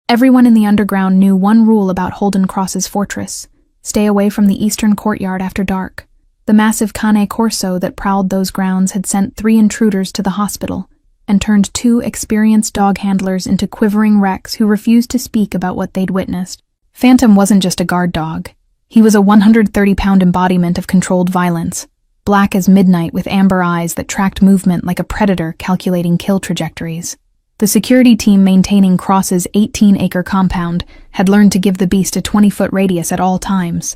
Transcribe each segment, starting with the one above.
Everyone in the underground knew one rule about Holden Cross's fortress: stay away from the eastern courtyard after dark. The massive cane corso that prowled those grounds had sent 3 intruders to the hospital and turned 2 experienced dog handlers into quivering wrecks who refused to speak about what they'd witnessed. Phantom wasn't just a guard dog. He was a 130-pound embodiment of controlled violence, black as midnight with amber eyes that tracked movement like a predator calculating kill trajectories. The security team maintaining Cross's 18-acre compound had learned to give the beast a 20-foot radius at all times.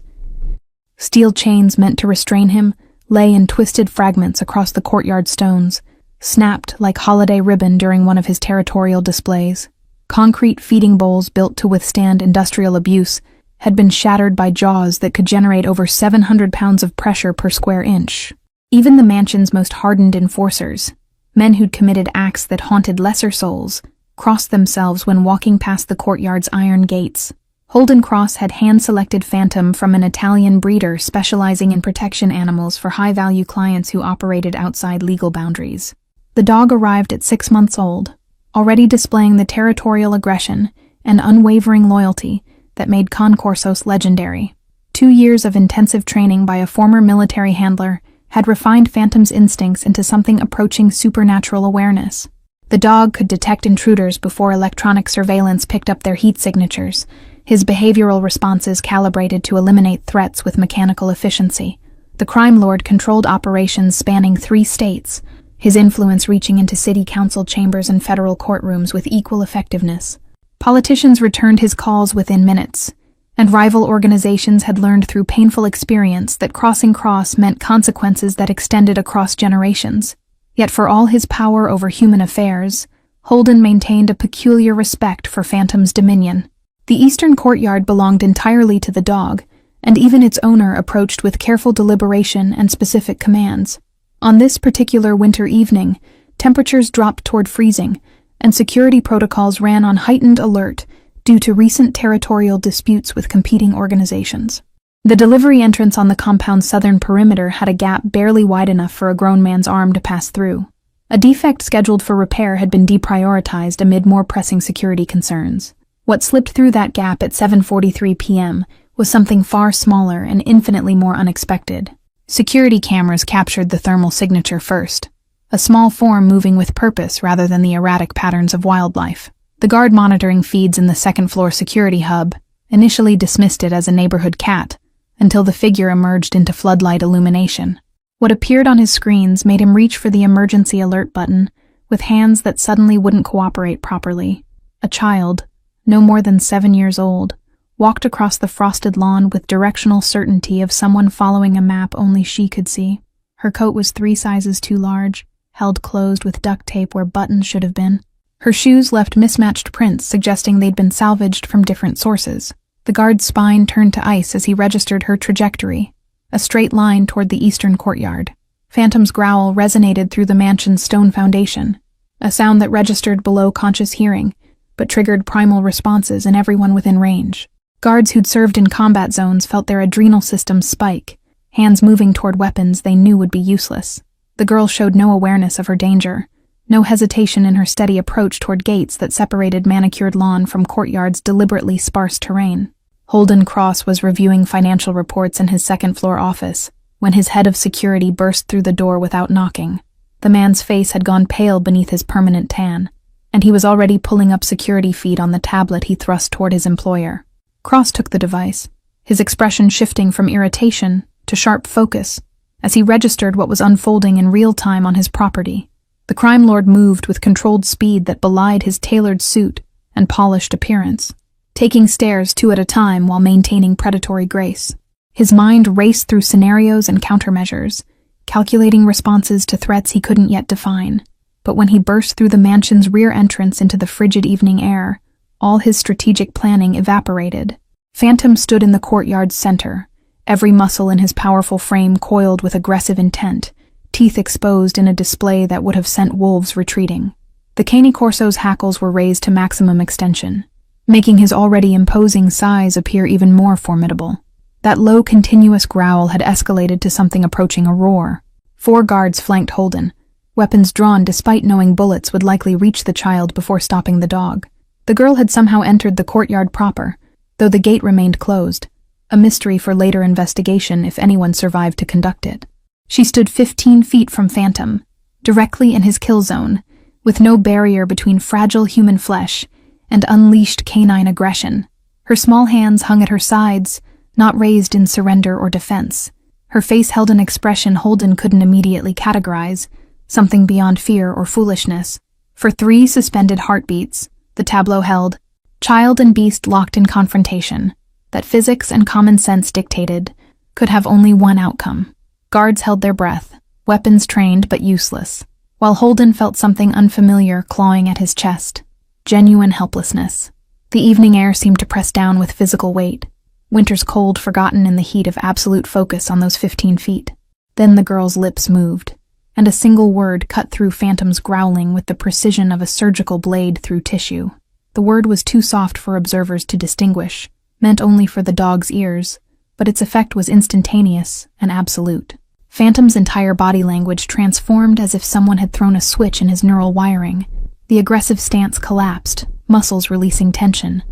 Steel chains meant to restrain him lay in twisted fragments across the courtyard stones, snapped like holiday ribbon during one of his territorial displays. Concrete feeding bowls built to withstand industrial abuse had been shattered by jaws that could generate over 700 pounds of pressure per square inch. Even the mansion's most hardened enforcers, men who'd committed acts that haunted lesser souls, crossed themselves when walking past the courtyard's iron gates. Holden Cross had hand-selected Phantom from an Italian breeder specializing in protection animals for high-value clients who operated outside legal boundaries. The dog arrived at 6 months old, already displaying the territorial aggression and unwavering loyalty that made Concorsos legendary. 2 years of intensive training by a former military handler had refined Phantom's instincts into something approaching supernatural awareness. The dog could detect intruders before electronic surveillance picked up their heat signatures, his behavioral responses calibrated to eliminate threats with mechanical efficiency. The crime lord controlled operations spanning 3 states, his influence reaching into city council chambers and federal courtrooms with equal effectiveness. Politicians returned his calls within minutes, and rival organizations had learned through painful experience that crossing Cross meant consequences that extended across generations. Yet for all his power over human affairs, Holden maintained a peculiar respect for Phantom's dominion. The eastern courtyard belonged entirely to the dog, and even its owner approached with careful deliberation and specific commands. On this particular winter evening, temperatures dropped toward freezing, and security protocols ran on heightened alert due to recent territorial disputes with competing organizations. The delivery entrance on the compound's southern perimeter had a gap barely wide enough for a grown man's arm to pass through. A defect scheduled for repair had been deprioritized amid more pressing security concerns. What slipped through that gap at 7:43 p.m. was something far smaller and infinitely more unexpected. Security cameras captured the thermal signature first, a small form moving with purpose rather than the erratic patterns of wildlife. The guard monitoring feeds in the second-floor security hub initially dismissed it as a neighborhood cat, until the figure emerged into floodlight illumination. What appeared on his screens made him reach for the emergency alert button with hands that suddenly wouldn't cooperate properly. A child, no more than 7 years old, walked across the frosted lawn with directional certainty of someone following a map only she could see. Her coat was 3 sizes too large, held closed with duct tape where buttons should have been. Her shoes left mismatched prints suggesting they'd been salvaged from different sources. The guard's spine turned to ice as he registered her trajectory, a straight line toward the eastern courtyard. Phantom's growl resonated through the mansion's stone foundation, a sound that registered below conscious hearing, but triggered primal responses in everyone within range. Guards who'd served in combat zones felt their adrenal systems spike, hands moving toward weapons they knew would be useless. The girl showed no awareness of her danger, no hesitation in her steady approach toward gates that separated manicured lawn from courtyard's deliberately sparse terrain. Holden Cross was reviewing financial reports in his second-floor office when his head of security burst through the door without knocking. The man's face had gone pale beneath his permanent tan, and he was already pulling up security feed on the tablet he thrust toward his employer. Cross took the device, his expression shifting from irritation to sharp focus as he registered what was unfolding in real time on his property. The crime lord moved with controlled speed that belied his tailored suit and polished appearance, taking stairs 2 at a time while maintaining predatory grace. His mind raced through scenarios and countermeasures, calculating responses to threats he couldn't yet define. But when he burst through the mansion's rear entrance into the frigid evening air, all his strategic planning evaporated. Phantom stood in the courtyard's center, every muscle in his powerful frame coiled with aggressive intent, teeth exposed in a display that would have sent wolves retreating. The cane corso's hackles were raised to maximum extension, making his already imposing size appear even more formidable. That low, continuous growl had escalated to something approaching a roar. 4 guards flanked Holden, weapons drawn despite knowing bullets would likely reach the child before stopping the dog. The girl had somehow entered the courtyard proper, though the gate remained closed, a mystery for later investigation if anyone survived to conduct it. She stood 15 feet from Phantom, directly in his kill zone, with no barrier between fragile human flesh and unleashed canine aggression. Her small hands hung at her sides, not raised in surrender or defense. Her face held an expression Holden couldn't immediately categorize, something beyond fear or foolishness. For 3 suspended heartbeats, the tableau held, child and beast locked in confrontation, that physics and common sense dictated, could have only one outcome. Guards held their breath, weapons trained but useless, while Holden felt something unfamiliar clawing at his chest. Genuine helplessness. The evening air seemed to press down with physical weight, winter's cold forgotten in the heat of absolute focus on those 15 feet. Then the girl's lips moved, and a single word cut through Phantom's growling with the precision of a surgical blade through tissue. The word was too soft for observers to distinguish, meant only for the dog's ears, but its effect was instantaneous and absolute. Phantom's entire body language transformed as if someone had thrown a switch in his neural wiring. The aggressive stance collapsed, muscles releasing tension.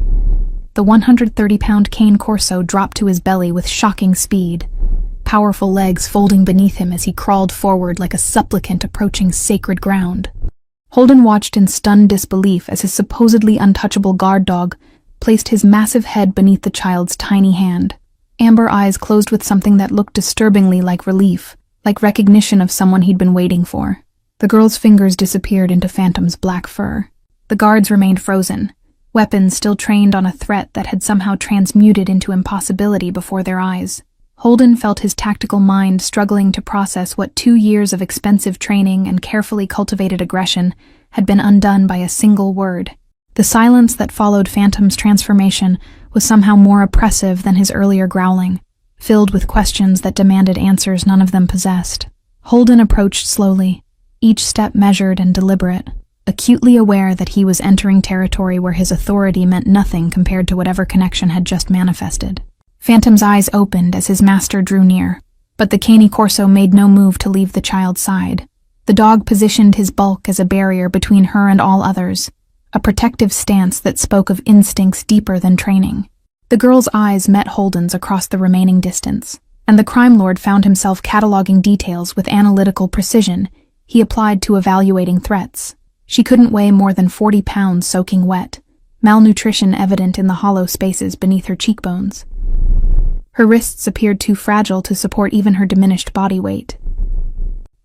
The 130-pound cane Corso dropped to his belly with shocking speed, powerful legs folding beneath him as he crawled forward like a supplicant approaching sacred ground. Holden watched in stunned disbelief as his supposedly untouchable guard dog placed his massive head beneath the child's tiny hand. Amber eyes closed with something that looked disturbingly like relief, like recognition of someone he'd been waiting for. The girl's fingers disappeared into Phantom's black fur. The guards remained frozen, weapons still trained on a threat that had somehow transmuted into impossibility before their eyes. Holden felt his tactical mind struggling to process what 2 years of expensive training and carefully cultivated aggression had been undone by a single word. The silence that followed Phantom's transformation was somehow more oppressive than his earlier growling, filled with questions that demanded answers none of them possessed. Holden approached slowly, each step measured and deliberate, acutely aware that he was entering territory where his authority meant nothing compared to whatever connection had just manifested. Phantom's eyes opened as his master drew near, but the cane Corso made no move to leave the child's side. The dog positioned his bulk as a barrier between her and all others, a protective stance that spoke of instincts deeper than training. The girl's eyes met Holden's across the remaining distance, and the crime lord found himself cataloging details with analytical precision he applied to evaluating threats. She couldn't weigh more than 40 pounds soaking wet, malnutrition evident in the hollow spaces beneath her cheekbones. Her wrists appeared too fragile to support even her diminished body weight.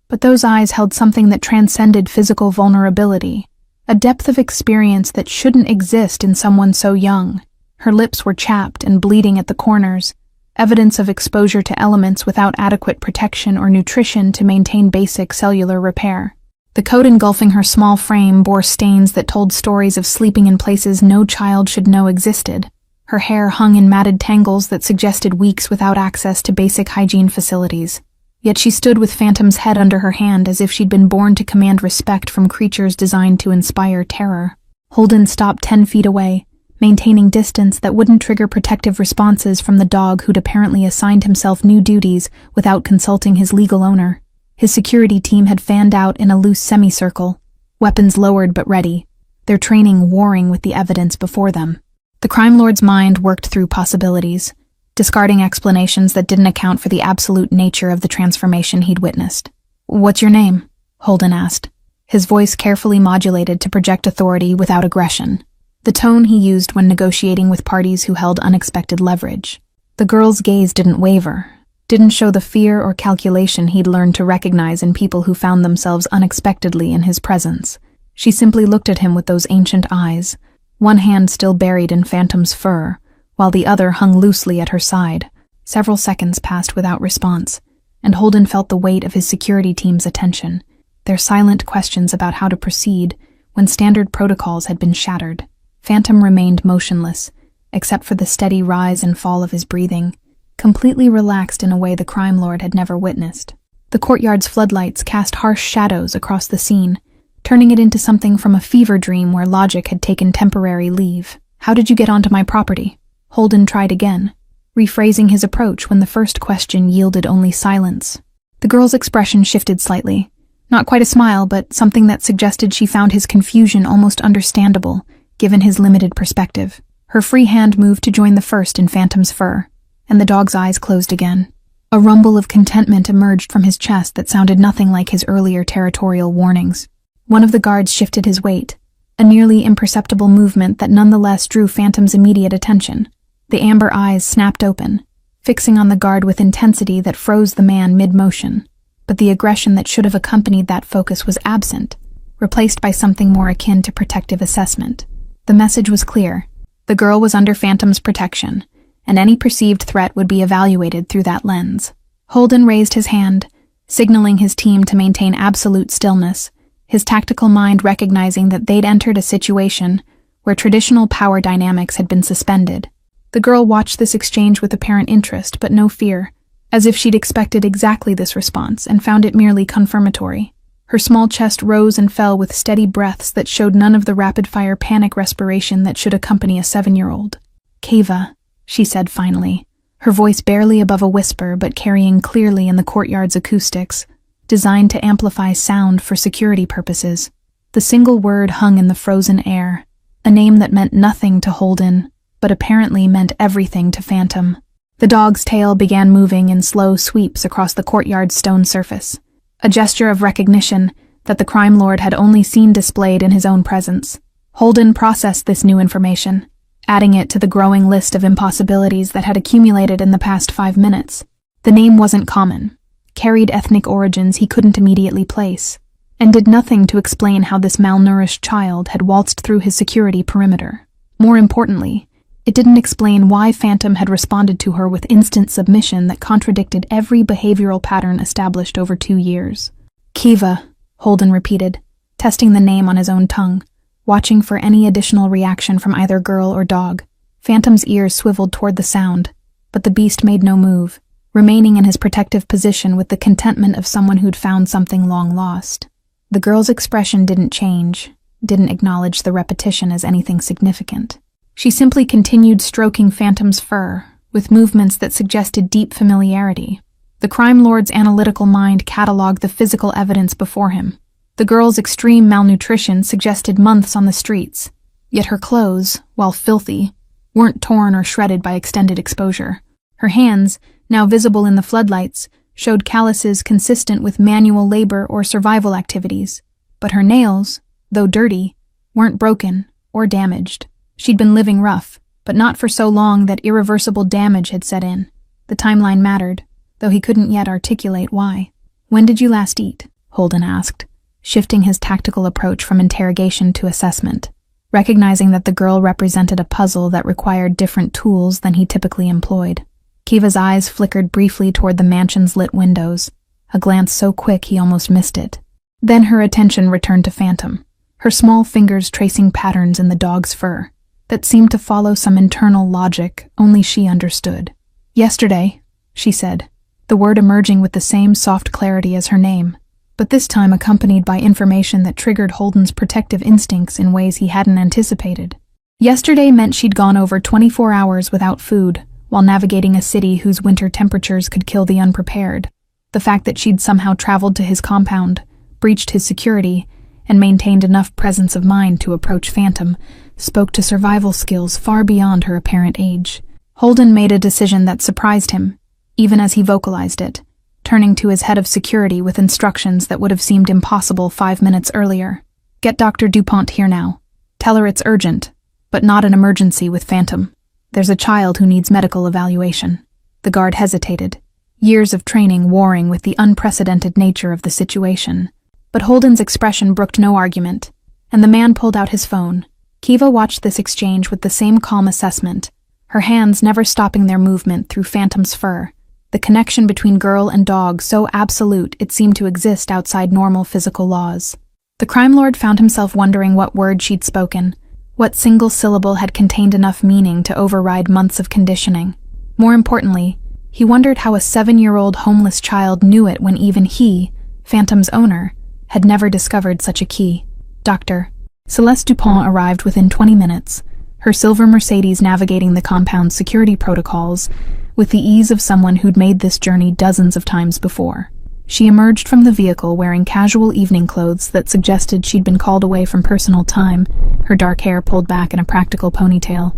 But those eyes held something that transcended physical vulnerability, a depth of experience that shouldn't exist in someone so young. Her lips were chapped and bleeding at the corners, evidence of exposure to elements without adequate protection or nutrition to maintain basic cellular repair. The coat engulfing her small frame bore stains that told stories of sleeping in places no child should know existed. Her hair hung in matted tangles that suggested weeks without access to basic hygiene facilities. Yet she stood with Phantom's head under her hand as if she'd been born to command respect from creatures designed to inspire terror. Holden stopped 10 feet away, maintaining distance that wouldn't trigger protective responses from the dog who'd apparently assigned himself new duties without consulting his legal owner. His security team had fanned out in a loose semicircle, weapons lowered but ready, their training warring with the evidence before them. The crime lord's mind worked through possibilities, discarding explanations that didn't account for the absolute nature of the transformation he'd witnessed. "What's your name?" Holden asked, his voice carefully modulated to project authority without aggression, the tone he used when negotiating with parties who held unexpected leverage. The girl's gaze didn't waver, didn't show the fear or calculation he'd learned to recognize in people who found themselves unexpectedly in his presence. She simply looked at him with those ancient eyes, one hand still buried in Phantom's fur, while the other hung loosely at her side. Several seconds passed without response, and Holden felt the weight of his security team's attention, their silent questions about how to proceed when standard protocols had been shattered. Phantom remained motionless, except for the steady rise and fall of his breathing, completely relaxed in a way the crime lord had never witnessed. The courtyard's floodlights cast harsh shadows across the scene, turning it into something from a fever dream where logic had taken temporary leave. "How did you get onto my property?" Holden tried again, rephrasing his approach when the first question yielded only silence. The girl's expression shifted slightly, not quite a smile, but something that suggested she found his confusion almost understandable, given his limited perspective. Her free hand moved to join the first in Phantom's fur, and the dog's eyes closed again. A rumble of contentment emerged from his chest that sounded nothing like his earlier territorial warnings. One of the guards shifted his weight, a nearly imperceptible movement that nonetheless drew Phantom's immediate attention. The amber eyes snapped open, fixing on the guard with intensity that froze the man mid-motion. But the aggression that should have accompanied that focus was absent, replaced by something more akin to protective assessment. The message was clear. The girl was under Phantom's protection, and any perceived threat would be evaluated through that lens. Holden raised his hand, signaling his team to maintain absolute stillness, his tactical mind recognizing that they'd entered a situation where traditional power dynamics had been suspended. The girl watched this exchange with apparent interest but no fear, as if she'd expected exactly this response and found it merely confirmatory. Her small chest rose and fell with steady breaths that showed none of the rapid-fire panic respiration that should accompany a 7-year-old. "Keva," she said finally, her voice barely above a whisper but carrying clearly in the courtyard's acoustics, designed to amplify sound for security purposes. The single word hung in the frozen air, a name that meant nothing to Holden, but apparently meant everything to Phantom. The dog's tail began moving in slow sweeps across the courtyard's stone surface, a gesture of recognition that the crime lord had only seen displayed in his own presence. Holden processed this new information, adding it to the growing list of impossibilities that had accumulated in the past 5 minutes. The name wasn't common, carried ethnic origins he couldn't immediately place, and did nothing to explain how this malnourished child had waltzed through his security perimeter. More importantly, it didn't explain why Phantom had responded to her with instant submission that contradicted every behavioral pattern established over 2 years. "Kiva," Holden repeated, testing the name on his own tongue, watching for any additional reaction from either girl or dog. Phantom's ears swiveled toward the sound, but the beast made no move, remaining in his protective position with the contentment of someone who'd found something long lost. The girl's expression didn't change, didn't acknowledge the repetition as anything significant. She simply continued stroking Phantom's fur, with movements that suggested deep familiarity. The crime lord's analytical mind cataloged the physical evidence before him. The girl's extreme malnutrition suggested months on the streets, yet her clothes, while filthy, weren't torn or shredded by extended exposure. Her hands, now visible in the floodlights, showed calluses consistent with manual labor or survival activities, but her nails, though dirty, weren't broken or damaged. She'd been living rough, but not for so long that irreversible damage had set in. The timeline mattered, though he couldn't yet articulate why. "When did you last eat?" Holden asked, shifting his tactical approach from interrogation to assessment, recognizing that the girl represented a puzzle that required different tools than he typically employed. Kiva's eyes flickered briefly toward the mansion's lit windows, a glance so quick he almost missed it. Then her attention returned to Phantom, her small fingers tracing patterns in the dog's fur that seemed to follow some internal logic only she understood. "Yesterday," she said, the word emerging with the same soft clarity as her name, but this time accompanied by information that triggered Holden's protective instincts in ways he hadn't anticipated. Yesterday meant she'd gone over 24 hours without food, while navigating a city whose winter temperatures could kill the unprepared. The fact that she'd somehow traveled to his compound, breached his security, and maintained enough presence of mind to approach Phantom spoke to survival skills far beyond her apparent age. Holden made a decision that surprised him, even as he vocalized it, turning to his head of security with instructions that would have seemed impossible 5 minutes earlier. "Get Dr. DuPont here now. Tell her it's urgent, but not an emergency with Phantom. There's a child who needs medical evaluation." The guard hesitated, years of training warring with the unprecedented nature of the situation. But Holden's expression brooked no argument, and the man pulled out his phone. Kiva watched this exchange with the same calm assessment, her hands never stopping their movement through Phantom's fur, the connection between girl and dog so absolute it seemed to exist outside normal physical laws. The crime lord found himself wondering what word she'd spoken, what single syllable had contained enough meaning to override months of conditioning. More importantly, he wondered how a 7-year-old homeless child knew it when even he, Phantom's owner, had never discovered such a key. Dr. Celeste Dupont arrived within 20 minutes, her silver Mercedes navigating the compound's security protocols with the ease of someone who'd made this journey dozens of times before. She emerged from the vehicle wearing casual evening clothes that suggested she'd been called away from personal time, her dark hair pulled back in a practical ponytail.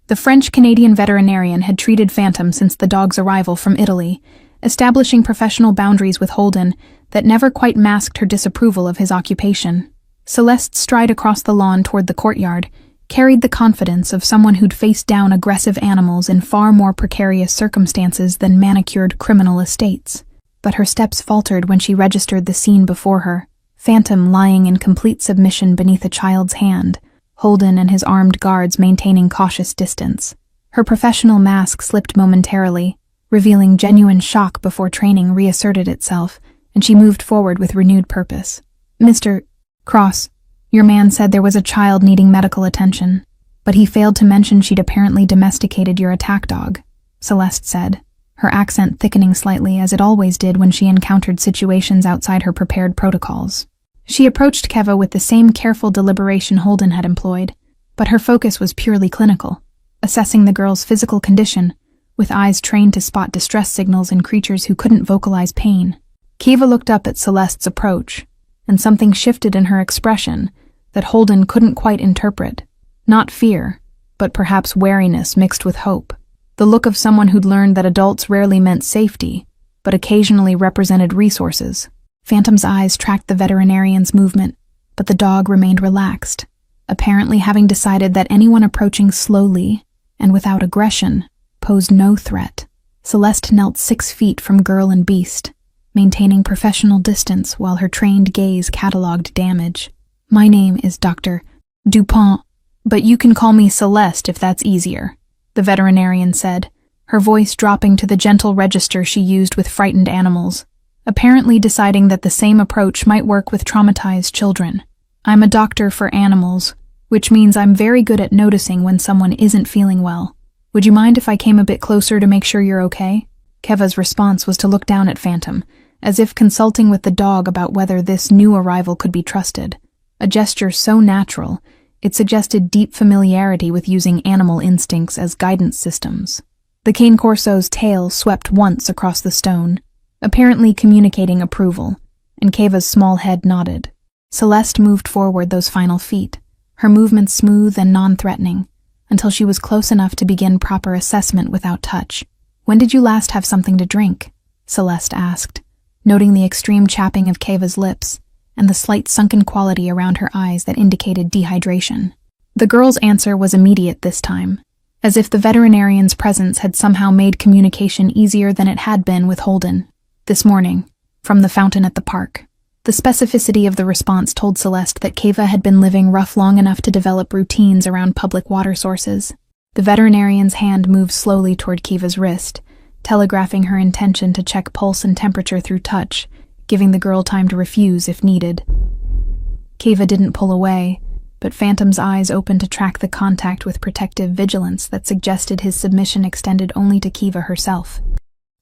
The French-Canadian veterinarian had treated Phantom since the dog's arrival from Italy, establishing professional boundaries with Holden that never quite masked her disapproval of his occupation. Celeste's stride across the lawn toward the courtyard carried the confidence of someone who'd faced down aggressive animals in far more precarious circumstances than manicured criminal estates. But her steps faltered when she registered the scene before her, Phantom lying in complete submission beneath a child's hand, Holden and his armed guards maintaining cautious distance. Her professional mask slipped momentarily, revealing genuine shock before training reasserted itself, and she moved forward with renewed purpose. "Mr. Cross, your man said there was a child needing medical attention, but he failed to mention she'd apparently domesticated your attack dog," Celeste said, her accent thickening slightly as it always did when she encountered situations outside her prepared protocols. She approached Keva with the same careful deliberation Holden had employed, but her focus was purely clinical, assessing the girl's physical condition, with eyes trained to spot distress signals in creatures who couldn't vocalize pain. Keva looked up at Celeste's approach, and something shifted in her expression that Holden couldn't quite interpret. Not fear, but perhaps wariness mixed with hope. The look of someone who'd learned that adults rarely meant safety, but occasionally represented resources. Phantom's eyes tracked the veterinarian's movement, but the dog remained relaxed, apparently having decided that anyone approaching slowly and without aggression posed no threat. Celeste knelt 6 feet from girl and beast, maintaining professional distance while her trained gaze catalogued damage. "My name is Dr. Dupont, but you can call me Celeste if that's easier," the veterinarian said, her voice dropping to the gentle register she used with frightened animals, apparently deciding that the same approach might work with traumatized children. "I'm a doctor for animals, which means I'm very good at noticing when someone isn't feeling well. Would you mind if I came a bit closer to make sure you're okay?" Keva's response was to look down at Phantom, as if consulting with the dog about whether this new arrival could be trusted, a gesture so natural it suggested deep familiarity with using animal instincts as guidance systems. The cane corso's tail swept once across the stone, apparently communicating approval, and Keva's small head nodded. Celeste moved forward those final feet, her movements smooth and non-threatening, until she was close enough to begin proper assessment without touch. "When did you last have something to drink?" Celeste asked, noting the extreme chapping of Keva's lips and the slight sunken quality around her eyes that indicated dehydration. The girl's answer was immediate this time, as if the veterinarian's presence had somehow made communication easier than it had been with Holden. "This morning, from the fountain at the park." The specificity of the response told Celeste that Keva had been living rough long enough to develop routines around public water sources. The veterinarian's hand moved slowly toward Keva's wrist, telegraphing her intention to check pulse and temperature through touch, giving the girl time to refuse if needed. Keva didn't pull away, but Phantom's eyes opened to track the contact with protective vigilance that suggested his submission extended only to Keva herself.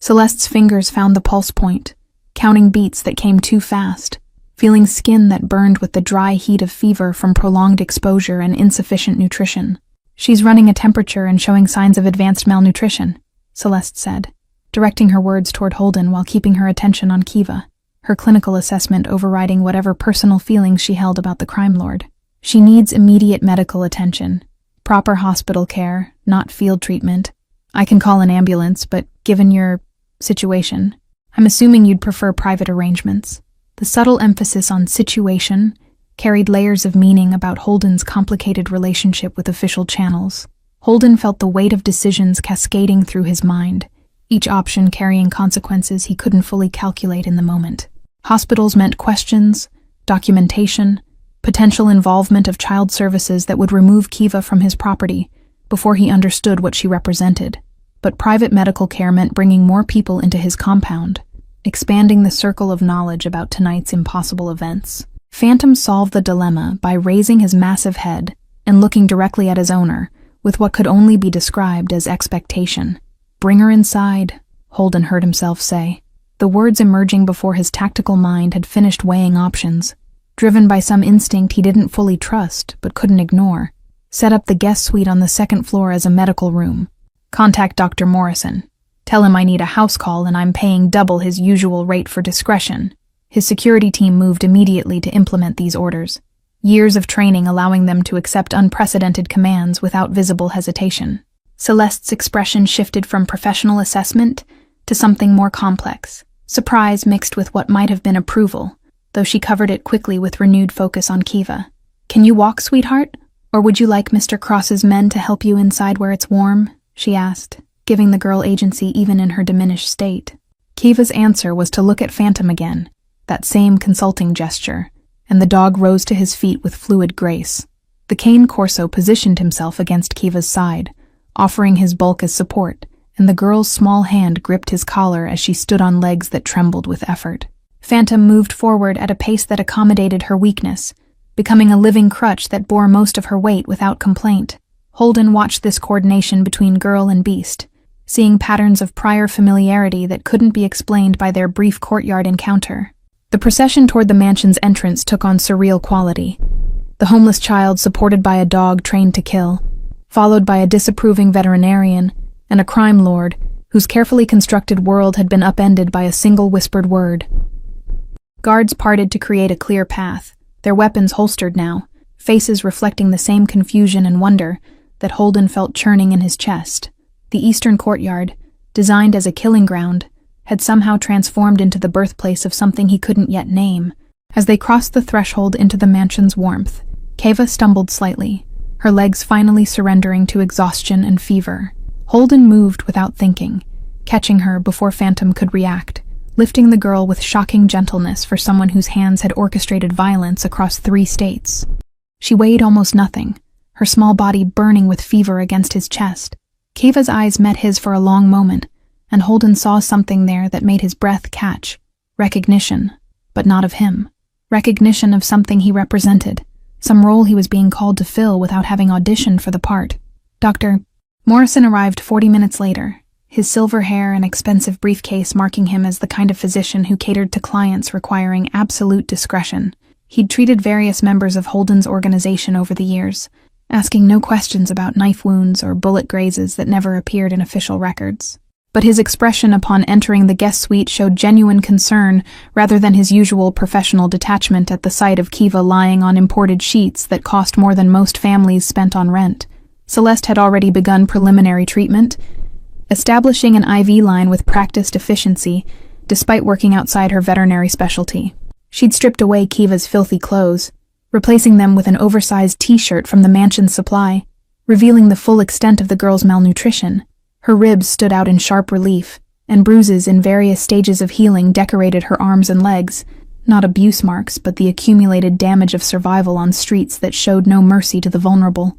Celeste's fingers found the pulse point, counting beats that came too fast, feeling skin that burned with the dry heat of fever from prolonged exposure and insufficient nutrition. "She's running a temperature and showing signs of advanced malnutrition," Celeste said, directing her words toward Holden while keeping her attention on Keva, her clinical assessment overriding whatever personal feelings she held about the crime lord. "She needs immediate medical attention, proper hospital care, not field treatment. I can call an ambulance, but given your situation, I'm assuming you'd prefer private arrangements." The subtle emphasis on situation carried layers of meaning about Holden's complicated relationship with official channels. Holden felt the weight of decisions cascading through his mind, each option carrying consequences he couldn't fully calculate in the moment. Hospitals meant questions, documentation, potential involvement of child services that would remove Keva from his property before he understood what she represented. But private medical care meant bringing more people into his compound, expanding the circle of knowledge about tonight's impossible events. Phantom solved the dilemma by raising his massive head and looking directly at his owner with what could only be described as expectation. "Bring her inside," Holden heard himself say. The words emerging before his tactical mind had finished weighing options, driven by some instinct he didn't fully trust but couldn't ignore. "Set up the guest suite on the second floor as a medical room. Contact Dr. Morrison. Tell him I need a house call and I'm paying double his usual rate for discretion. His security team moved immediately to implement these orders, years of training allowing them to accept unprecedented commands without visible hesitation. Celeste's expression shifted from professional assessment to something more complex, surprise mixed with what might have been approval, though she covered it quickly with renewed focus on Kiva. "Can you walk, sweetheart? Or would you like Mr. Cross's men to help you inside where it's warm?" she asked, giving the girl agency even in her diminished state. Kiva's answer was to look at Phantom again, that same consulting gesture, and the dog rose to his feet with fluid grace. The cane corso positioned himself against Kiva's side, offering his bulk as support, and the girl's small hand gripped his collar as she stood on legs that trembled with effort. Phantom moved forward at a pace that accommodated her weakness, becoming a living crutch that bore most of her weight without complaint. Holden watched this coordination between girl and beast, seeing patterns of prior familiarity that couldn't be explained by their brief courtyard encounter. The procession toward the mansion's entrance took on surreal quality. The homeless child supported by a dog trained to kill, followed by a disapproving veterinarian and a crime lord whose carefully constructed world had been upended by a single whispered word. Guards parted to create a clear path, their weapons holstered now, faces reflecting the same confusion and wonder that Holden felt churning in his chest. The eastern courtyard, designed as a killing ground, had somehow transformed into the birthplace of something he couldn't yet name. As they crossed the threshold into the mansion's warmth, Kiva stumbled slightly, her legs finally surrendering to exhaustion and fever. Holden moved without thinking, catching her before Phantom could react, lifting the girl with shocking gentleness for someone whose hands had orchestrated violence across 3 states. She weighed almost nothing, her small body burning with fever against his chest. Kiva's eyes met his for a long moment, and Holden saw something there that made his breath catch. Recognition, but not of him. Recognition of something he represented, some role he was being called to fill without having auditioned for the part. Dr. Morrison arrived 40 minutes later, his silver hair and expensive briefcase marking him as the kind of physician who catered to clients requiring absolute discretion. He'd treated various members of Holden's organization over the years, asking no questions about knife wounds or bullet grazes that never appeared in official records. But his expression upon entering the guest suite showed genuine concern rather than his usual professional detachment at the sight of Kiva lying on imported sheets that cost more than most families spent on rent. Celeste had already begun preliminary treatment, establishing an IV line with practiced efficiency, despite working outside her veterinary specialty. She'd stripped away Kiva's filthy clothes, replacing them with an oversized t-shirt from the mansion's supply, revealing the full extent of the girl's malnutrition. Her ribs stood out in sharp relief, and bruises in various stages of healing decorated her arms and legs, not abuse marks but the accumulated damage of survival on streets that showed no mercy to the vulnerable.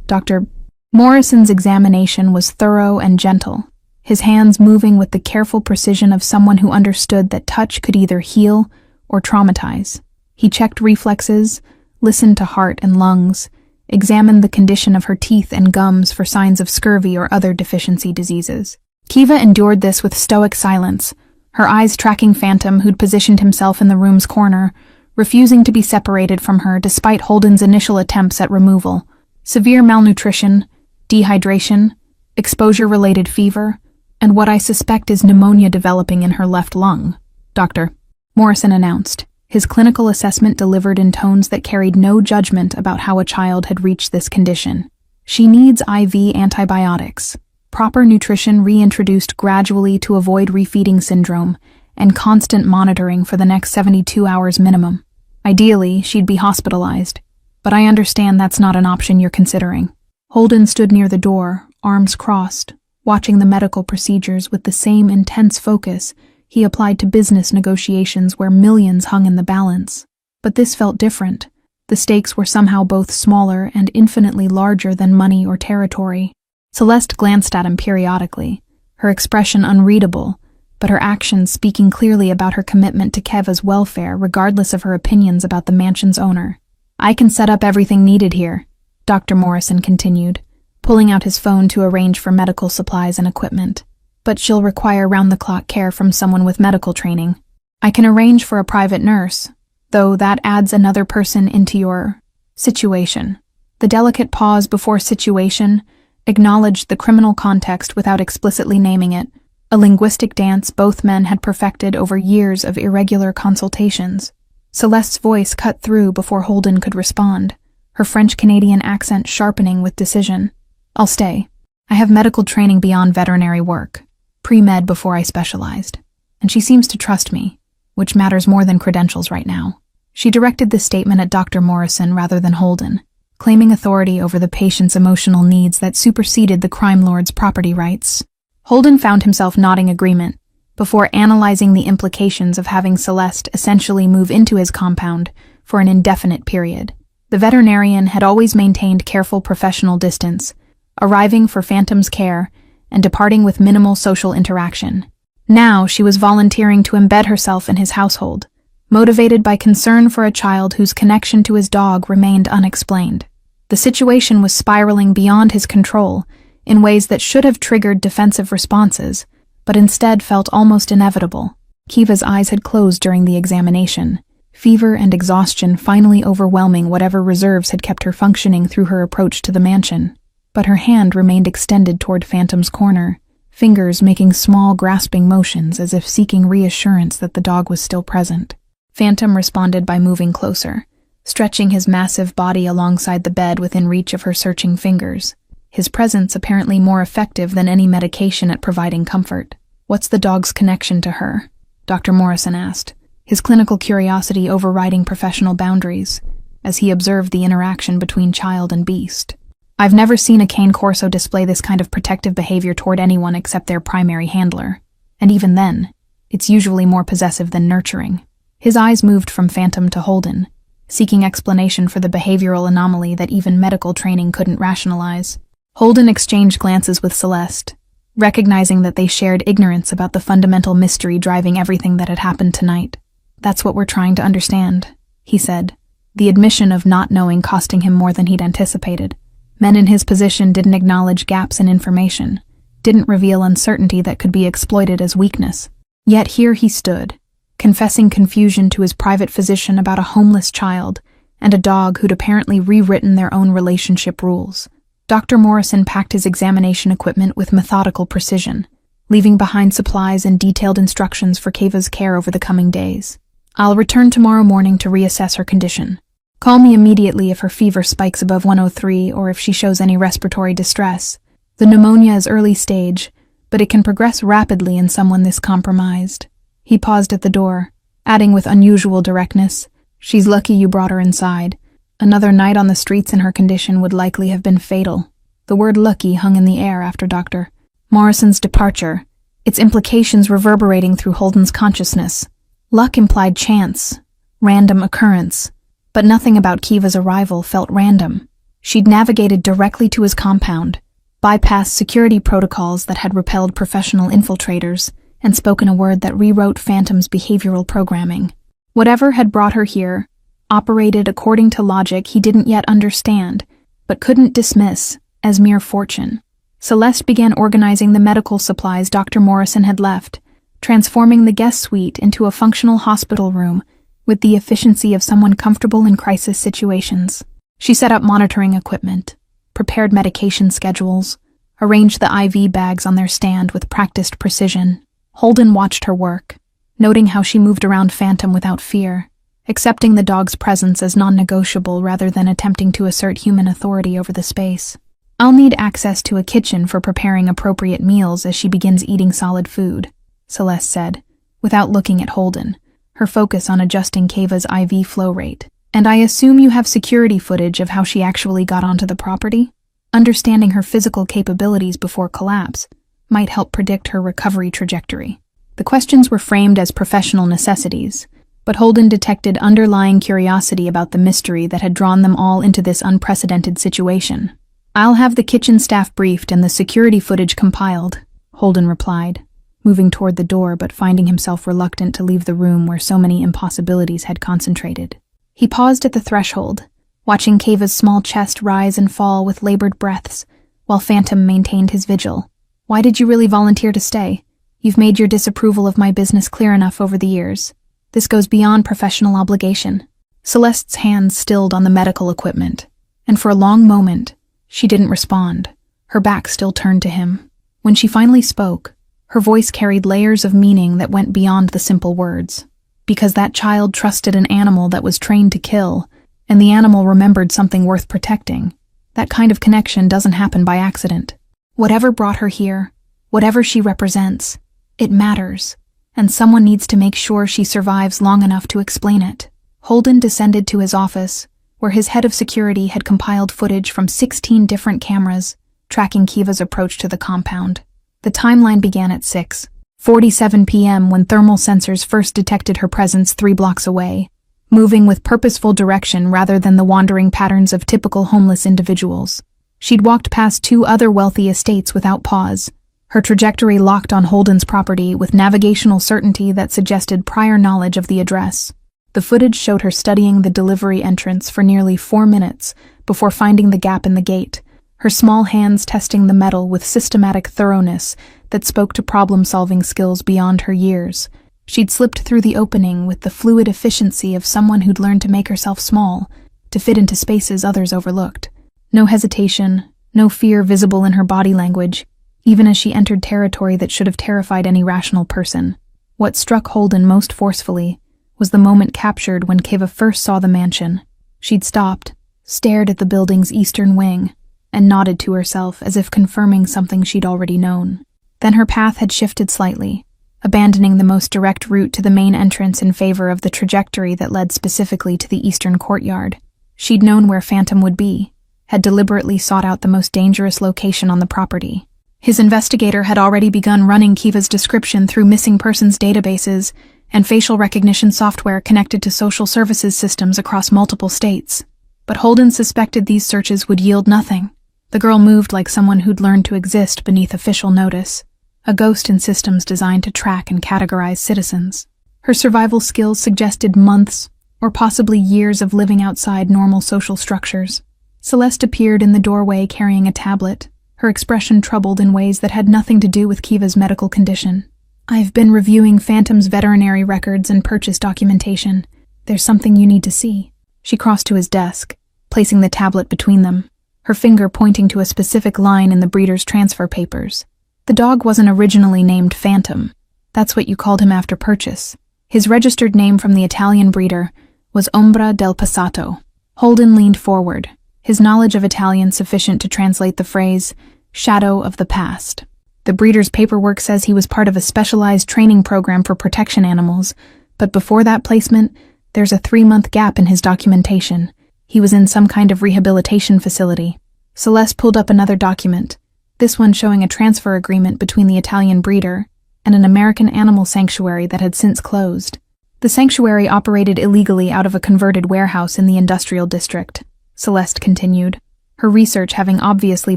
Dr. Morrison's examination was thorough and gentle, his hands moving with the careful precision of someone who understood that touch could either heal or traumatize. He checked reflexes, listened to heart and lungs, examined the condition of her teeth and gums for signs of scurvy or other deficiency diseases. Kiva endured this with stoic silence, her eyes tracking Phantom, who'd positioned himself in the room's corner, refusing to be separated from her despite Holden's initial attempts at removal. Severe malnutrition, dehydration, exposure-related fever, and what I suspect is pneumonia developing in her left lung, Dr. Morrison announced, his clinical assessment delivered in tones that carried no judgment about how a child had reached this condition. She needs IV antibiotics, proper nutrition reintroduced gradually to avoid refeeding syndrome, and constant monitoring for the next 72 hours minimum. Ideally, she'd be hospitalized, but I understand that's not an option you're considering. Holden stood near the door, arms crossed, watching the medical procedures with the same intense focus he applied to business negotiations where millions hung in the balance. But this felt different. The stakes were somehow both smaller and infinitely larger than money or territory. Celeste glanced at him periodically, her expression unreadable, but her actions speaking clearly about her commitment to Kiva's welfare regardless of her opinions about the mansion's owner. I can set up everything needed here, Dr. Morrison continued, pulling out his phone to arrange for medical supplies and equipment. But she'll require round-the-clock care from someone with medical training. I can arrange for a private nurse, though that adds another person into your situation. The delicate pause before situation acknowledged the criminal context without explicitly naming it, a linguistic dance both men had perfected over years of irregular consultations. Celeste's voice cut through before Holden could respond, her French-Canadian accent sharpening with decision. "I'll stay. I have medical training beyond veterinary work, pre-med before I specialized, and she seems to trust me, which matters more than credentials right now." She directed this statement at Dr. Morrison rather than Holden, claiming authority over the patient's emotional needs that superseded the crime lord's property rights. Holden found himself nodding agreement before analyzing the implications of having Celeste essentially move into his compound for an indefinite period. The veterinarian had always maintained careful professional distance, arriving for Phantom's care and departing with minimal social interaction. Now she was volunteering to embed herself in his household, motivated by concern for a child whose connection to his dog remained unexplained. The situation was spiraling beyond his control in ways that should have triggered defensive responses, but instead felt almost inevitable. Kiva's eyes had closed during the examination, fever and exhaustion finally overwhelming whatever reserves had kept her functioning through her approach to the mansion. But her hand remained extended toward Phantom's corner, fingers making small grasping motions as if seeking reassurance that the dog was still present. Phantom responded by moving closer, stretching his massive body alongside the bed within reach of her searching fingers, his presence apparently more effective than any medication at providing comfort. "What's the dog's connection to her?" Dr. Morrison asked, his clinical curiosity overriding professional boundaries, as he observed the interaction between child and beast. "I've never seen a cane corso display this kind of protective behavior toward anyone except their primary handler, and even then, it's usually more possessive than nurturing." His eyes moved from Phantom to Holden, seeking explanation for the behavioral anomaly that even medical training couldn't rationalize. Holden exchanged glances with Celeste, recognizing that they shared ignorance about the fundamental mystery driving everything that had happened tonight. "That's what we're trying to understand," he said, the admission of not knowing costing him more than he'd anticipated. Men in his position didn't acknowledge gaps in information, didn't reveal uncertainty that could be exploited as weakness. Yet here he stood, confessing confusion to his private physician about a homeless child and a dog who'd apparently rewritten their own relationship rules. Dr. Morrison packed his examination equipment with methodical precision, leaving behind supplies and detailed instructions for Kiva's care over the coming days. "I'll return tomorrow morning to reassess her condition. Call me immediately if her fever spikes above 103 or if she shows any respiratory distress. The pneumonia is early stage, but it can progress rapidly in someone this compromised." He paused at the door, adding with unusual directness, "She's lucky you brought her inside. Another night on the streets in her condition would likely have been fatal." The word lucky hung in the air after Dr. Morrison's departure, its implications reverberating through Holden's consciousness. Luck implied chance, random occurrence, but nothing about Kiva's arrival felt random. She'd navigated directly to his compound, bypassed security protocols that had repelled professional infiltrators, and spoken a word that rewrote Phantom's behavioral programming. Whatever had brought her here operated according to logic he didn't yet understand, but couldn't dismiss as mere fortune. Celeste began organizing the medical supplies Dr. Morrison had left, transforming the guest suite into a functional hospital room with the efficiency of someone comfortable in crisis situations. She set up monitoring equipment, prepared medication schedules, arranged the IV bags on their stand with practiced precision. Holden watched her work, noting how she moved around Phantom without fear, accepting the dog's presence as non-negotiable rather than attempting to assert human authority over the space. "I'll need access to a kitchen for preparing appropriate meals as she begins eating solid food," Celeste said, without looking at Holden, her focus on adjusting Kiva's IV flow rate. "And I assume you have security footage of how she actually got onto the property? Understanding her physical capabilities before collapse might help predict her recovery trajectory." The questions were framed as professional necessities, but Holden detected underlying curiosity about the mystery that had drawn them all into this unprecedented situation. "I'll have the kitchen staff briefed and the security footage compiled," Holden replied, moving toward the door but finding himself reluctant to leave the room where so many impossibilities had concentrated. He paused at the threshold, watching Kiva's small chest rise and fall with labored breaths, while Phantom maintained his vigil. "Why did you really volunteer to stay? You've made your disapproval of my business clear enough over the years. This goes beyond professional obligation." Celeste's hands stilled on the medical equipment, and for a long moment, she didn't respond, her back still turned to him. When she finally spoke, Her voice carried layers of meaning that went beyond the simple words. Because that child trusted an animal that was trained to kill, and the animal remembered something worth protecting. That kind of connection doesn't happen by accident. Whatever brought her here, whatever she represents, it matters, and someone needs to make sure she survives long enough to explain it. Holden descended to his office, where his head of security had compiled footage from 16 different cameras, tracking Kiva's approach to the compound. The timeline began at 6:47 p.m. when thermal sensors first detected her presence 3 blocks away, moving with purposeful direction rather than the wandering patterns of typical homeless individuals. She'd walked past 2 other wealthy estates without pause, her trajectory locked on Holden's property with navigational certainty that suggested prior knowledge of the address. The footage showed her studying the delivery entrance for nearly 4 minutes before finding the gap in the gate, her small hands testing the metal with systematic thoroughness that spoke to problem-solving skills beyond her years. She'd slipped through the opening with the fluid efficiency of someone who'd learned to make herself small, to fit into spaces others overlooked. No hesitation, no fear visible in her body language, even as she entered territory that should have terrified any rational person. What struck Holden most forcefully was the moment captured when Kiva first saw the mansion. She'd stopped, stared at the building's eastern wing, and nodded to herself as if confirming something she'd already known. Then her path had shifted slightly, abandoning the most direct route to the main entrance in favor of the trajectory that led specifically to the eastern courtyard. She'd known where Phantom would be, had deliberately sought out the most dangerous location on the property. His investigator had already begun running Kiva's description through missing persons databases and facial recognition software connected to social services systems across multiple states. But Holden suspected these searches would yield nothing. The girl moved like someone who'd learned to exist beneath official notice, a ghost in systems designed to track and categorize citizens. Her survival skills suggested months, or possibly years of living outside normal social structures. Celeste appeared in the doorway carrying a tablet, her expression troubled in ways that had nothing to do with Kiva's medical condition. "I've been reviewing Phantom's veterinary records and purchase documentation. There's something you need to see." She crossed to his desk, placing the tablet between them, her finger pointing to a specific line in the breeder's transfer papers. The dog wasn't originally named Phantom. That's what you called him after purchase. His registered name from the Italian breeder was Ombra del Passato. Holden leaned forward, his knowledge of Italian sufficient to translate the phrase, shadow of the past. The breeder's paperwork says he was part of a specialized training program for protection animals, but before that placement, there's a 3-month gap in his documentation. He was in some kind of rehabilitation facility. Celeste pulled up another document, this one showing a transfer agreement between the Italian breeder and an American animal sanctuary that had since closed. The sanctuary operated illegally out of a converted warehouse in the industrial district, Celeste continued, her research having obviously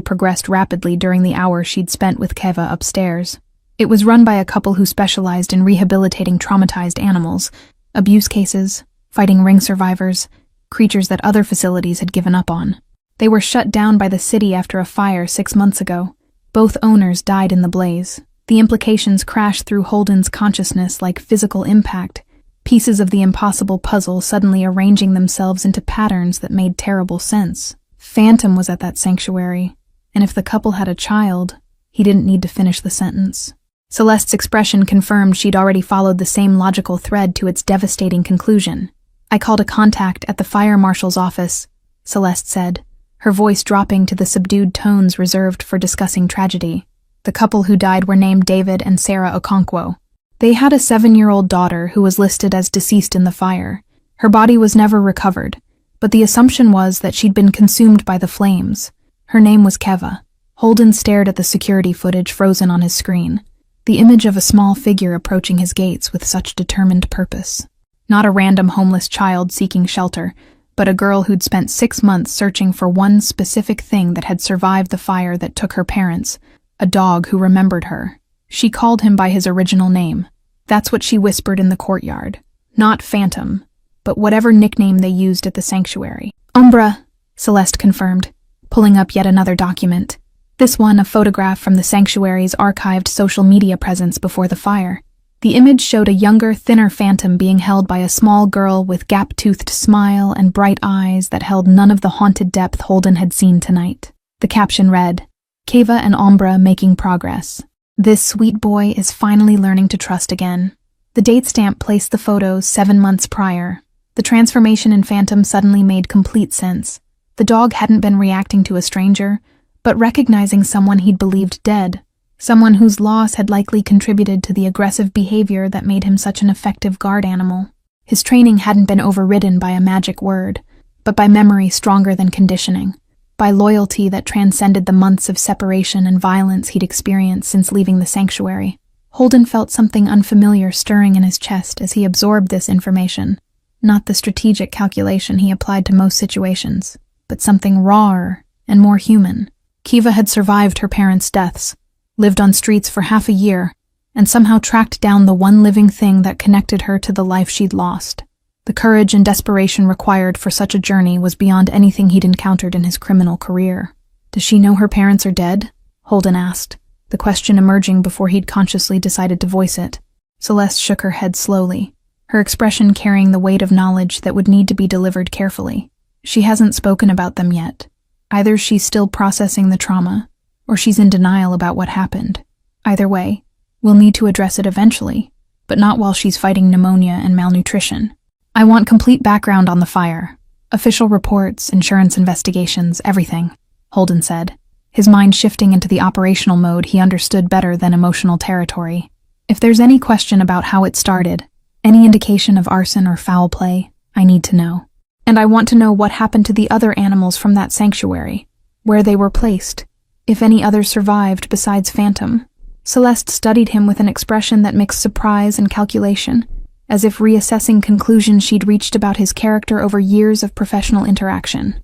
progressed rapidly during the hour she'd spent with Kiva upstairs. It was run by a couple who specialized in rehabilitating traumatized animals, abuse cases, fighting ring survivors, creatures that other facilities had given up on. They were shut down by the city after a fire 6 months ago. Both owners died in the blaze. The implications crashed through Holden's consciousness like physical impact, pieces of the impossible puzzle suddenly arranging themselves into patterns that made terrible sense. Phantom was at that sanctuary, and if the couple had a child, he didn't need to finish the sentence. Celeste's expression confirmed she'd already followed the same logical thread to its devastating conclusion. "I called a contact at the fire marshal's office," Celeste said, her voice dropping to the subdued tones reserved for discussing tragedy. The couple who died were named David and Sarah Okonkwo. They had a 7-year-old daughter who was listed as deceased in the fire. Her body was never recovered, but the assumption was that she'd been consumed by the flames. Her name was Kiva. Holden stared at the security footage frozen on his screen, the image of a small figure approaching his gates with such determined purpose. Not a random homeless child seeking shelter, but a girl who'd spent 6 months searching for one specific thing that had survived the fire that took her parents, a dog who remembered her. She called him by his original name. That's what she whispered in the courtyard. Not Phantom, but whatever nickname they used at the sanctuary. "Ombra," Celeste confirmed, pulling up yet another document. This one a photograph from the sanctuary's archived social media presence before the fire. The image showed a younger, thinner Phantom being held by a small girl with gap-toothed smile and bright eyes that held none of the haunted depth Holden had seen tonight. The caption read, "Kiva and Ombra making progress." This sweet boy is finally learning to trust again. The date stamp placed the photos 7 months prior. The transformation in Phantom suddenly made complete sense. The dog hadn't been reacting to a stranger, but recognizing someone he'd believed dead. Someone whose loss had likely contributed to the aggressive behavior that made him such an effective guard animal. His training hadn't been overridden by a magic word, but by memory stronger than conditioning, by loyalty that transcended the months of separation and violence he'd experienced since leaving the sanctuary. Holden felt something unfamiliar stirring in his chest as he absorbed this information, not the strategic calculation he applied to most situations, but something rawer and more human. Kiva had survived her parents' deaths, lived on streets for half a year, and somehow tracked down the one living thing that connected her to the life she'd lost. The courage and desperation required for such a journey was beyond anything he'd encountered in his criminal career. "Does she know her parents are dead?" Holden asked, the question emerging before he'd consciously decided to voice it. Celeste shook her head slowly, her expression carrying the weight of knowledge that would need to be delivered carefully. "She hasn't spoken about them yet. Either she's still processing the trauma, or she's in denial about what happened. Either way, we'll need to address it eventually, but not while she's fighting pneumonia and malnutrition. I want complete background on the fire. Official reports, insurance investigations, everything," Holden said, his mind shifting into the operational mode he understood better than emotional territory. "If there's any question about how it started, any indication of arson or foul play, I need to know. And I want to know what happened to the other animals from that sanctuary, where they were placed, if any others survived besides Phantom." Celeste studied him with an expression that mixed surprise and calculation, as if reassessing conclusions she'd reached about his character over years of professional interaction.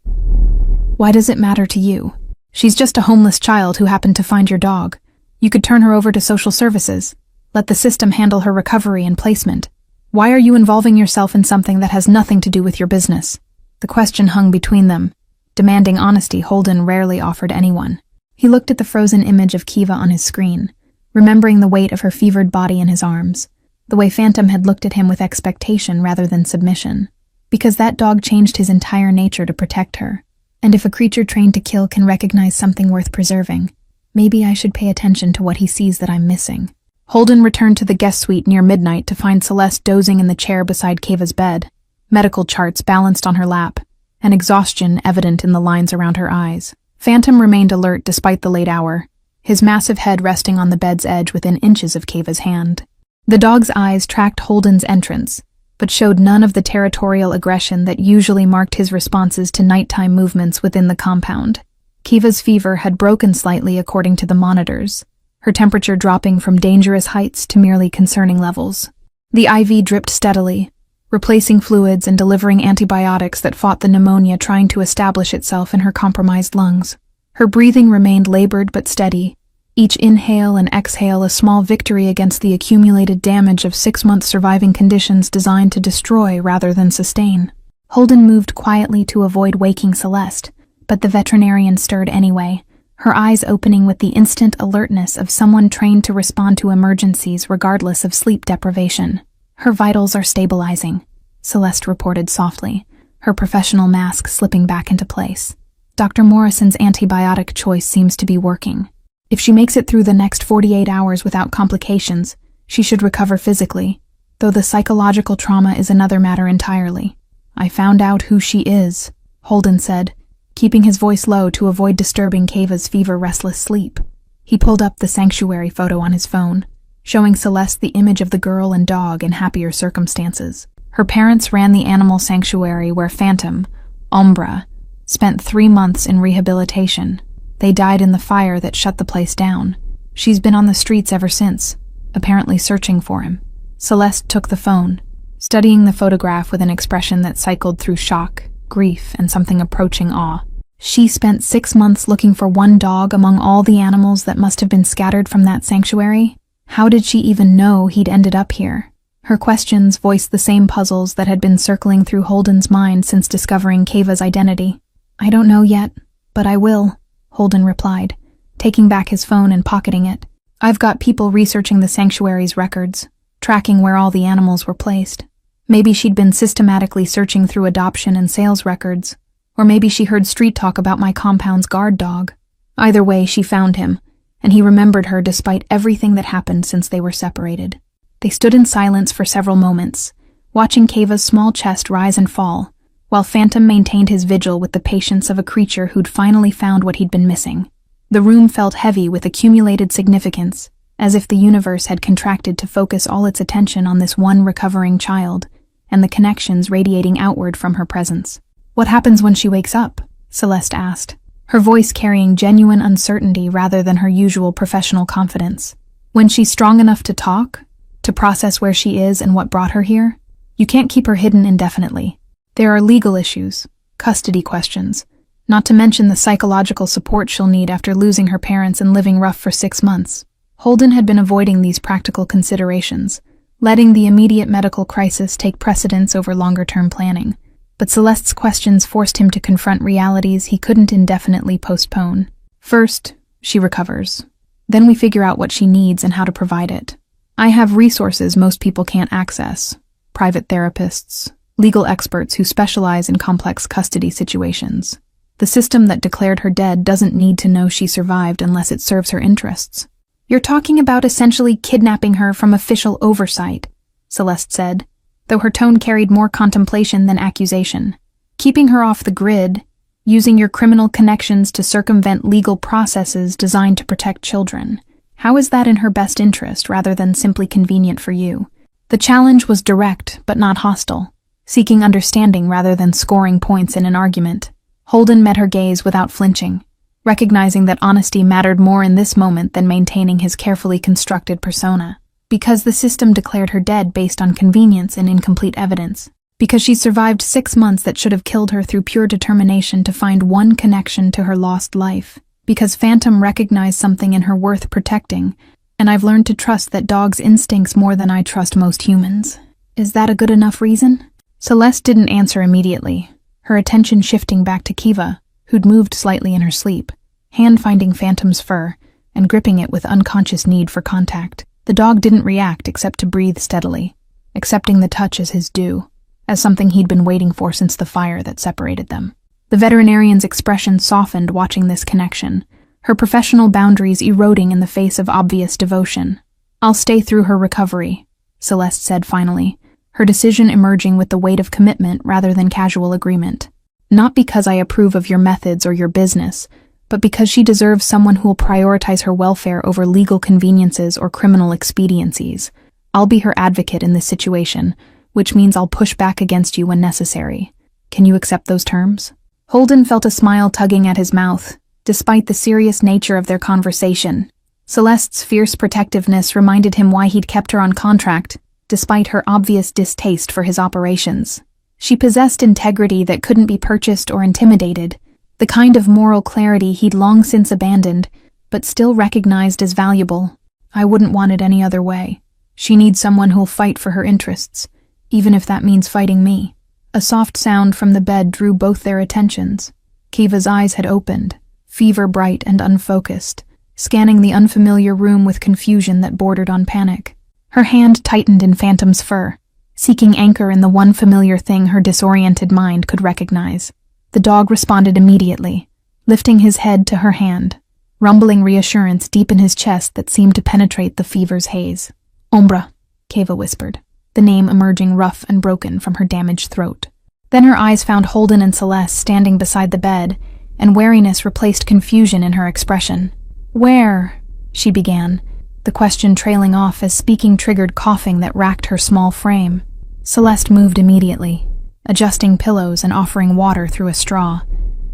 "Why does it matter to you? She's just a homeless child who happened to find your dog. You could turn her over to social services. Let the system handle her recovery and placement. Why are you involving yourself in something that has nothing to do with your business?" The question hung between them, demanding honesty Holden rarely offered anyone. He looked at the frozen image of Kiva on his screen, remembering the weight of her fevered body in his arms, the way Phantom had looked at him with expectation rather than submission. Because that dog changed his entire nature to protect her. And if a creature trained to kill can recognize something worth preserving, maybe I should pay attention to what he sees that I'm missing. Holden returned to the guest suite near midnight to find Celeste dozing in the chair beside Kiva's bed, medical charts balanced on her lap, and exhaustion evident in the lines around her eyes. Phantom remained alert despite the late hour, his massive head resting on the bed's edge within inches of Kiva's hand. The dog's eyes tracked Holden's entrance, but showed none of the territorial aggression that usually marked his responses to nighttime movements within the compound. Kiva's fever had broken slightly according to the monitors, her temperature dropping from dangerous heights to merely concerning levels. The IV dripped steadily, replacing fluids and delivering antibiotics that fought the pneumonia trying to establish itself in her compromised lungs. Her breathing remained labored but steady, each inhale and exhale a small victory against the accumulated damage of 6-month surviving conditions designed to destroy rather than sustain. Holden moved quietly to avoid waking Celeste, but the veterinarian stirred anyway, her eyes opening with the instant alertness of someone trained to respond to emergencies regardless of sleep deprivation. "Her vitals are stabilizing," Celeste reported softly, her professional mask slipping back into place. "Dr. Morrison's antibiotic choice seems to be working. If she makes it through the next 48 hours without complications, she should recover physically, though the psychological trauma is another matter entirely. I found out who she is," Holden said, keeping his voice low to avoid disturbing Kiva's fever-restless sleep. He pulled up the sanctuary photo on his phone, showing Celeste the image of the girl and dog in happier circumstances. Her parents ran the animal sanctuary where Phantom, Umbra, spent 3 months in rehabilitation. They died in the fire that shut the place down. She's been on the streets ever since, apparently searching for him. Celeste took the phone, studying the photograph with an expression that cycled through shock, grief, and something approaching awe. She spent 6 months looking for one dog among all the animals that must have been scattered from that sanctuary? How did she even know he'd ended up here? Her questions voiced the same puzzles that had been circling through Holden's mind since discovering Kiva's identity. "I don't know yet, but I will," Holden replied, taking back his phone and pocketing it. "I've got people researching the sanctuary's records, tracking where all the animals were placed. Maybe she'd been systematically searching through adoption and sales records, or maybe she heard street talk about my compound's guard dog. Either way, she found him, and he remembered her despite everything that happened since they were separated. They stood in silence for several moments, watching Keva's small chest rise and fall, while Phantom maintained his vigil with the patience of a creature who'd finally found what he'd been missing. The room felt heavy with accumulated significance, as if the universe had contracted to focus all its attention on this one recovering child, and the connections radiating outward from her presence. "What happens when she wakes up?" Celeste asked, her voice carrying genuine uncertainty rather than her usual professional confidence. "When she's strong enough to talk, to process where she is and what brought her here, you can't keep her hidden indefinitely. There are legal issues, custody questions, not to mention the psychological support she'll need after losing her parents and living rough for 6 months." Holden had been avoiding these practical considerations, letting the immediate medical crisis take precedence over longer-term planning. But Celeste's questions forced him to confront realities he couldn't indefinitely postpone. "First, she recovers. Then we figure out what she needs and how to provide it. I have resources most people can't access: private therapists, legal experts who specialize in complex custody situations. The system that declared her dead doesn't need to know she survived unless it serves her interests." "You're talking about essentially kidnapping her from official oversight," Celeste said, though her tone carried more contemplation than accusation. "Keeping her off the grid, using your criminal connections to circumvent legal processes designed to protect children. How is that in her best interest rather than simply convenient for you?" The challenge was direct but not hostile, seeking understanding rather than scoring points in an argument. Holden met her gaze without flinching, recognizing that honesty mattered more in this moment than maintaining his carefully constructed persona. Because the system declared her dead based on convenience and incomplete evidence. Because she survived 6 months that should have killed her through pure determination to find one connection to her lost life. Because Phantom recognized something in her worth protecting, and I've learned to trust that dog's instincts more than I trust most humans. Is that a good enough reason? Celeste didn't answer immediately, her attention shifting back to Kiva, who'd moved slightly in her sleep, hand finding Phantom's fur and gripping it with unconscious need for contact. The dog didn't react except to breathe steadily, accepting the touch as his due, as something he'd been waiting for since the fire that separated them. The veterinarian's expression softened watching this connection, her professional boundaries eroding in the face of obvious devotion. "I'll stay through her recovery," Celeste said finally, her decision emerging with the weight of commitment rather than casual agreement. "Not because I approve of your methods or your business, but because she deserves someone who will prioritize her welfare over legal conveniences or criminal expediencies. I'll be her advocate in this situation, which means I'll push back against you when necessary. Can you accept those terms?" Holden felt a smile tugging at his mouth, despite the serious nature of their conversation. Celeste's fierce protectiveness reminded him why he'd kept her on contract, despite her obvious distaste for his operations. She possessed integrity that couldn't be purchased or intimidated, the kind of moral clarity he'd long since abandoned, but still recognized as valuable. "I wouldn't want it any other way. She needs someone who'll fight for her interests, even if that means fighting me." A soft sound from the bed drew both their attentions. Kiva's eyes had opened, fever-bright and unfocused, scanning the unfamiliar room with confusion that bordered on panic. Her hand tightened in Phantom's fur, seeking anchor in the one familiar thing her disoriented mind could recognize. The dog responded immediately, lifting his head to her hand, rumbling reassurance deep in his chest that seemed to penetrate the fever's haze. "Ombra," Kiva whispered, the name emerging rough and broken from her damaged throat. Then her eyes found Holden and Celeste standing beside the bed, and wariness replaced confusion in her expression. "Where?" she began, the question trailing off as speaking triggered coughing that racked her small frame. Celeste moved immediately, adjusting pillows and offering water through a straw,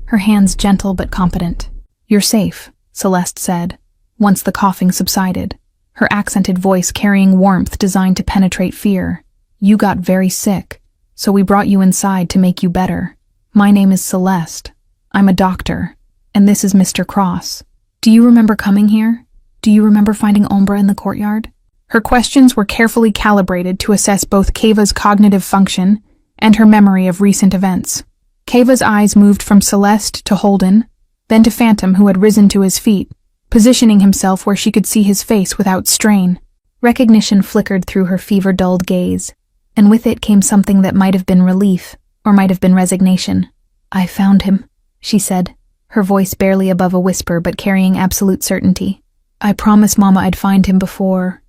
her hands gentle but competent. "You're safe," Celeste said, once the coughing subsided, her accented voice carrying warmth designed to penetrate fear. "You got very sick, so we brought you inside to make you better. My name is Celeste. I'm a doctor, and this is Mr. Cross. Do you remember coming here? Do you remember finding Ombra in the courtyard?" Her questions were carefully calibrated to assess both Keva's cognitive function and her memory of recent events. Keva's eyes moved from Celeste to Holden, then to Phantom, who had risen to his feet, positioning himself where she could see his face without strain. Recognition flickered through her fever-dulled gaze, and with it came something that might have been relief, or might have been resignation. "I found him," she said, her voice barely above a whisper but carrying absolute certainty. I promised Mama I'd find him before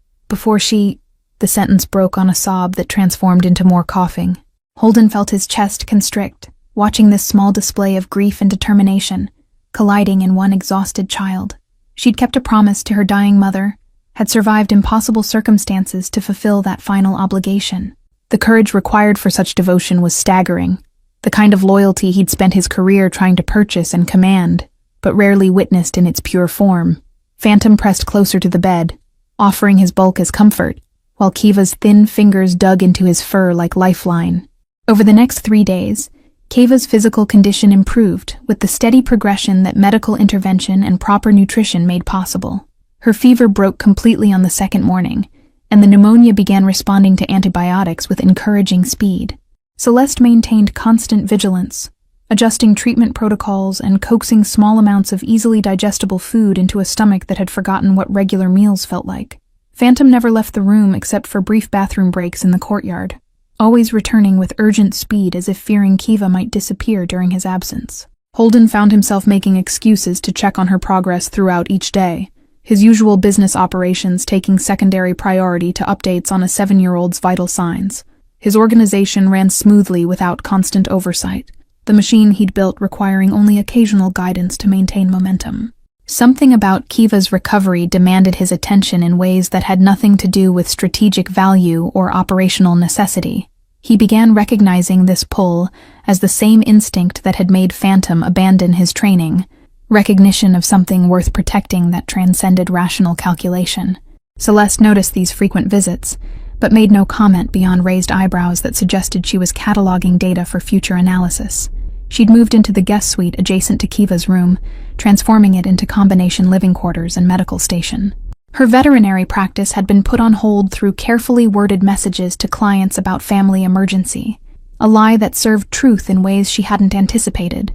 she... The sentence broke on a sob that transformed into more coughing. Holden felt his chest constrict, watching this small display of grief and determination, colliding in one exhausted child. She'd kept a promise to her dying mother, had survived impossible circumstances to fulfill that final obligation. The courage required for such devotion was staggering, the kind of loyalty he'd spent his career trying to purchase and command, but rarely witnessed in its pure form. Phantom pressed closer to the bed, offering his bulk as comfort, while Kiva's thin fingers dug into his fur like lifeline. Over the next 3 days, Kiva's physical condition improved with the steady progression that medical intervention and proper nutrition made possible. Her fever broke completely on the second morning, and the pneumonia began responding to antibiotics with encouraging speed. Celeste maintained constant vigilance, adjusting treatment protocols and coaxing small amounts of easily digestible food into a stomach that had forgotten what regular meals felt like. Phantom never left the room except for brief bathroom breaks in the courtyard, always returning with urgent speed as if fearing Kiva might disappear during his absence. Holden found himself making excuses to check on her progress throughout each day, his usual business operations taking secondary priority to updates on a 7-year-old's vital signs. His organization ran smoothly without constant oversight, the machine he'd built requiring only occasional guidance to maintain momentum. Something about Kiva's recovery demanded his attention in ways that had nothing to do with strategic value or operational necessity. He began recognizing this pull as the same instinct that had made Phantom abandon his training, recognition of something worth protecting that transcended rational calculation. Celeste noticed these frequent visits, but made no comment beyond raised eyebrows that suggested she was cataloging data for future analysis. She'd moved into the guest suite adjacent to Kiva's room, transforming it into combination living quarters and medical station. Her veterinary practice had been put on hold through carefully worded messages to clients about family emergency, a lie that served truth in ways she hadn't anticipated.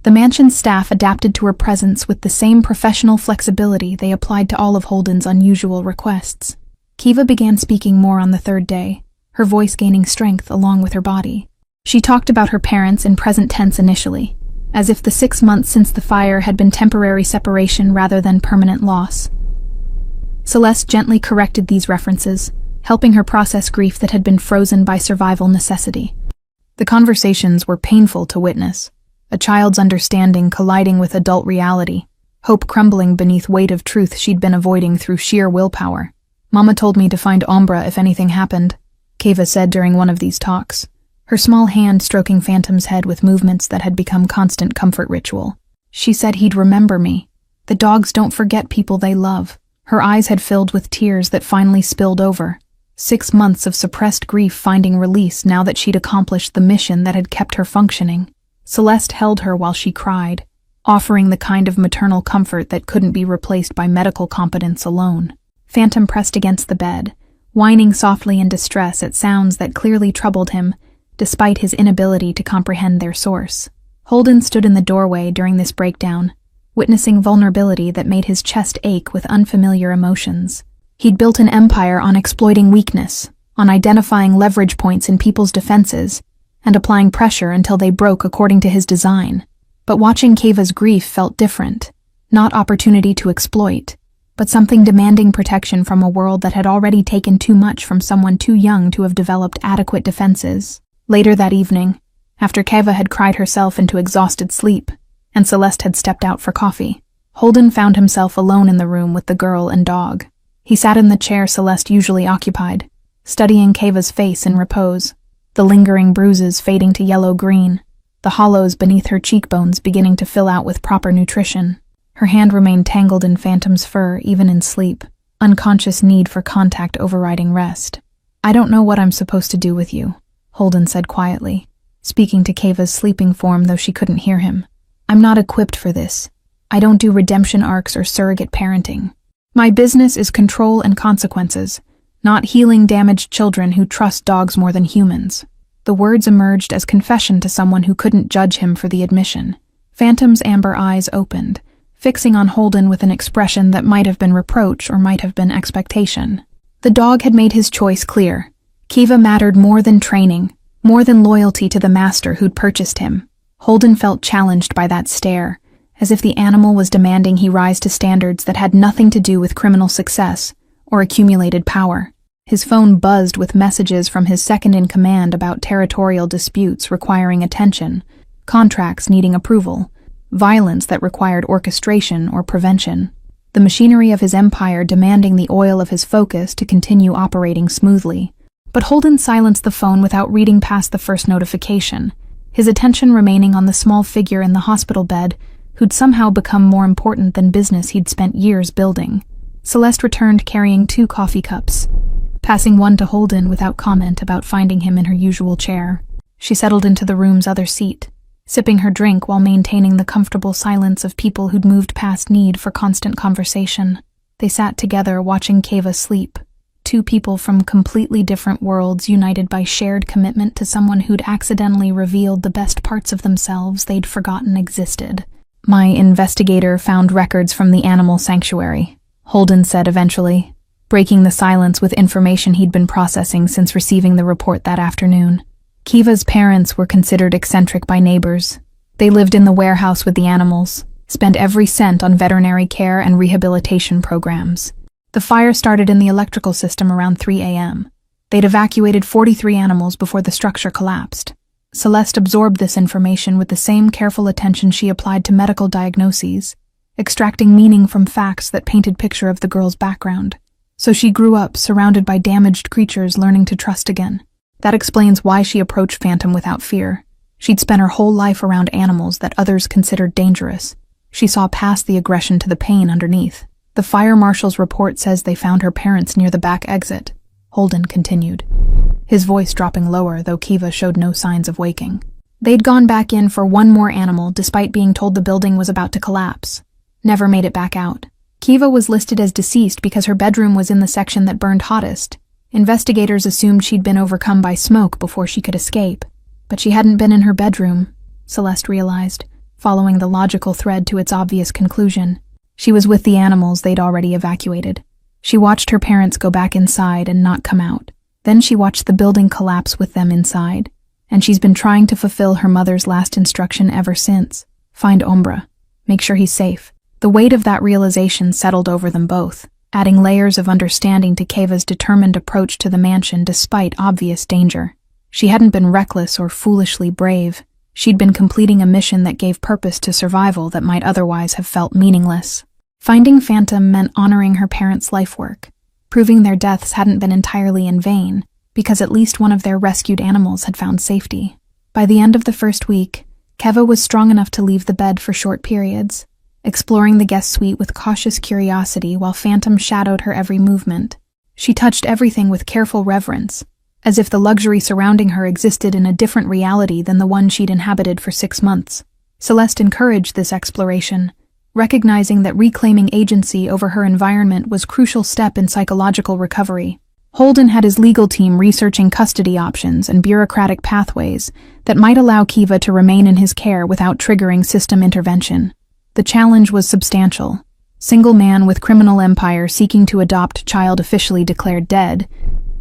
The mansion's staff adapted to her presence with the same professional flexibility they applied to all of Holden's unusual requests. Kiva began speaking more on the third day, her voice gaining strength along with her body. She talked about her parents in present tense initially, as if the 6 months since the fire had been temporary separation rather than permanent loss. Celeste gently corrected these references, helping her process grief that had been frozen by survival necessity. The conversations were painful to witness, a child's understanding colliding with adult reality, hope crumbling beneath weight of truth she'd been avoiding through sheer willpower. Mama told me to find Ombra if anything happened, Kiva said during one of these talks, her small hand stroking Phantom's head with movements that had become constant comfort ritual. She said he'd remember me. The dogs don't forget people they love. Her eyes had filled with tears that finally spilled over. 6 months of suppressed grief finding release now that she'd accomplished the mission that had kept her functioning. Celeste held her while she cried, offering the kind of maternal comfort that couldn't be replaced by medical competence alone. Phantom pressed against the bed, whining softly in distress at sounds that clearly troubled him, despite his inability to comprehend their source. Holden stood in the doorway during this breakdown, witnessing vulnerability that made his chest ache with unfamiliar emotions. He'd built an empire on exploiting weakness, on identifying leverage points in people's defenses, and applying pressure until they broke according to his design. But watching Kiva's grief felt different, not opportunity to exploit, but something demanding protection from a world that had already taken too much from someone too young to have developed adequate defenses. Later that evening, after Kiva had cried herself into exhausted sleep, and Celeste had stepped out for coffee, Holden found himself alone in the room with the girl and dog. He sat in the chair Celeste usually occupied, studying Kiva's face in repose, the lingering bruises fading to yellow-green, the hollows beneath her cheekbones beginning to fill out with proper nutrition. Her hand remained tangled in Phantom's fur even in sleep, unconscious need for contact overriding rest. "I don't know what I'm supposed to do with you," Holden said quietly, speaking to Kiva's sleeping form though she couldn't hear him. "I'm not equipped for this. I don't do redemption arcs or surrogate parenting. My business is control and consequences, not healing damaged children who trust dogs more than humans." The words emerged as confession to someone who couldn't judge him for the admission. Phantom's amber eyes opened, fixing on Holden with an expression that might have been reproach or might have been expectation. The dog had made his choice clear. Kiva mattered more than training, more than loyalty to the master who'd purchased him. Holden felt challenged by that stare, as if the animal was demanding he rise to standards that had nothing to do with criminal success or accumulated power. His phone buzzed with messages from his second-in-command about territorial disputes requiring attention, contracts needing approval, violence that required orchestration or prevention. The machinery of his empire demanding the oil of his focus to continue operating smoothly. But Holden silenced the phone without reading past the first notification, his attention remaining on the small figure in the hospital bed who'd somehow become more important than business he'd spent years building. Celeste returned carrying 2 coffee cups, passing one to Holden without comment about finding him in her usual chair. She settled into the room's other seat, sipping her drink while maintaining the comfortable silence of people who'd moved past need for constant conversation. They sat together watching Keva sleep, 2 people from completely different worlds united by shared commitment to someone who'd accidentally revealed the best parts of themselves they'd forgotten existed. "My investigator found records from the animal sanctuary," Holden said eventually, breaking the silence with information he'd been processing since receiving the report that afternoon. Kiva's parents were considered eccentric by neighbors. They lived in the warehouse with the animals, spent every cent on veterinary care and rehabilitation programs. The fire started in the electrical system around 3 a.m. They'd evacuated 43 animals before the structure collapsed. Celeste absorbed this information with the same careful attention she applied to medical diagnoses, extracting meaning from facts that painted picture of the girl's background. So she grew up surrounded by damaged creatures learning to trust again. That explains why she approached Phantom without fear. She'd spent her whole life around animals that others considered dangerous. She saw past the aggression to the pain underneath. "The fire marshal's report says they found her parents near the back exit," Holden continued, his voice dropping lower though Kiva showed no signs of waking. "They'd gone back in for one more animal despite being told the building was about to collapse. Never made it back out. Kiva was listed as deceased because her bedroom was in the section that burned hottest. Investigators assumed she'd been overcome by smoke before she could escape. But she hadn't been in her bedroom," Celeste realized, following the logical thread to its obvious conclusion. She was with the animals they'd already evacuated. She watched her parents go back inside and not come out. Then she watched the building collapse with them inside, and she's been trying to fulfill her mother's last instruction ever since. Find Ombra. Make sure he's safe. The weight of that realization settled over them both, adding layers of understanding to Keva's determined approach to the mansion despite obvious danger. She hadn't been reckless or foolishly brave. She'd been completing a mission that gave purpose to survival that might otherwise have felt meaningless. Finding Phantom meant honoring her parents' life work, proving their deaths hadn't been entirely in vain, because at least one of their rescued animals had found safety. By the end of the first week, Keva was strong enough to leave the bed for short periods, exploring the guest suite with cautious curiosity while Phantom shadowed her every movement. She touched everything with careful reverence, as if the luxury surrounding her existed in a different reality than the one she'd inhabited for 6 months. Celeste encouraged this exploration, recognizing that reclaiming agency over her environment was a crucial step in psychological recovery. Holden had his legal team researching custody options and bureaucratic pathways that might allow Kiva to remain in his care without triggering system intervention. The challenge was substantial. Single man with criminal empire seeking to adopt child officially declared dead,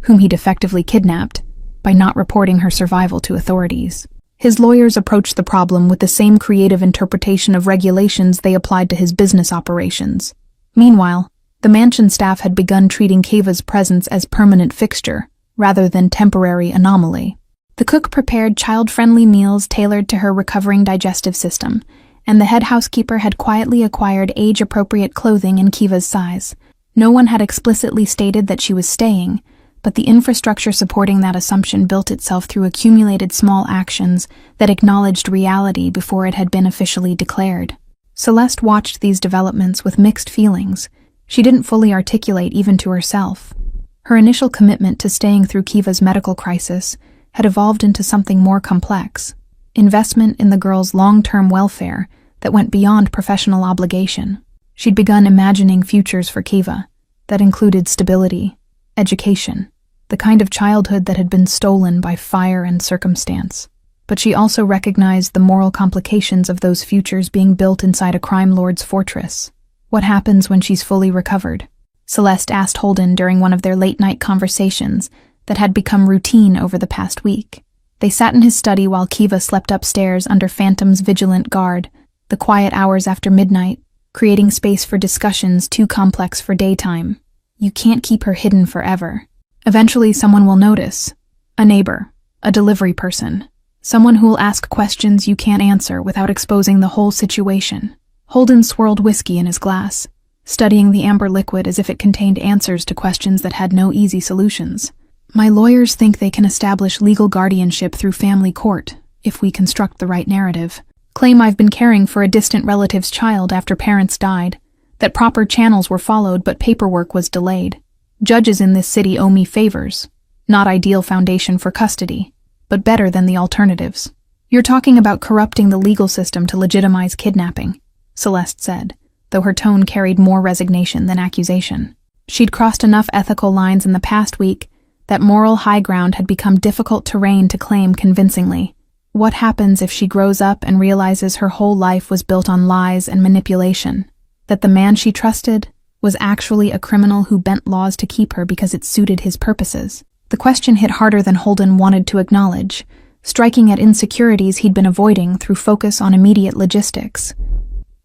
whom he'd effectively kidnapped, by not reporting her survival to authorities. His lawyers approached the problem with the same creative interpretation of regulations they applied to his business operations. Meanwhile, the mansion staff had begun treating Keva's presence as permanent fixture, rather than temporary anomaly. The cook prepared child-friendly meals tailored to her recovering digestive system, and the head housekeeper had quietly acquired age-appropriate clothing in Keva's size. No one had explicitly stated that she was staying, but the infrastructure supporting that assumption built itself through accumulated small actions that acknowledged reality before it had been officially declared. Celeste watched these developments with mixed feelings. She didn't fully articulate even to herself. Her initial commitment to staying through Kiva's medical crisis had evolved into something more complex, investment in the girl's long-term welfare that went beyond professional obligation. She'd begun imagining futures for Kiva that included stability, education, the kind of childhood that had been stolen by fire and circumstance. But she also recognized the moral complications of those futures being built inside a crime lord's fortress. What happens when she's fully recovered? Celeste asked Holden during one of their late-night conversations that had become routine over the past week. They sat in his study while Kiva slept upstairs under Phantom's vigilant guard, the quiet hours after midnight, creating space for discussions too complex for daytime. You can't keep her hidden forever. Eventually someone will notice. A neighbor, a delivery person, someone who will ask questions you can't answer without exposing the whole situation. Holden swirled whiskey in his glass, studying the amber liquid as if it contained answers to questions that had no easy solutions. My lawyers think they can establish legal guardianship through family court, if we construct the right narrative. Claim I've been caring for a distant relative's child after parents died, that proper channels were followed but paperwork was delayed. Judges in this city owe me favors. Not ideal foundation for custody, but better than the alternatives. You're talking about corrupting the legal system to legitimize kidnapping, Celeste said, though her tone carried more resignation than accusation. She'd crossed enough ethical lines in the past week that moral high ground had become difficult terrain to claim convincingly. What happens if she grows up and realizes her whole life was built on lies and manipulation? That the man she trusted was actually a criminal who bent laws to keep her because it suited his purposes? The question hit harder than Holden wanted to acknowledge, striking at insecurities he'd been avoiding through focus on immediate logistics.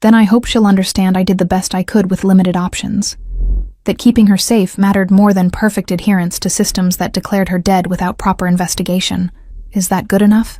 Then I hope she'll understand I did the best I could with limited options. That keeping her safe mattered more than perfect adherence to systems that declared her dead without proper investigation. Is that good enough?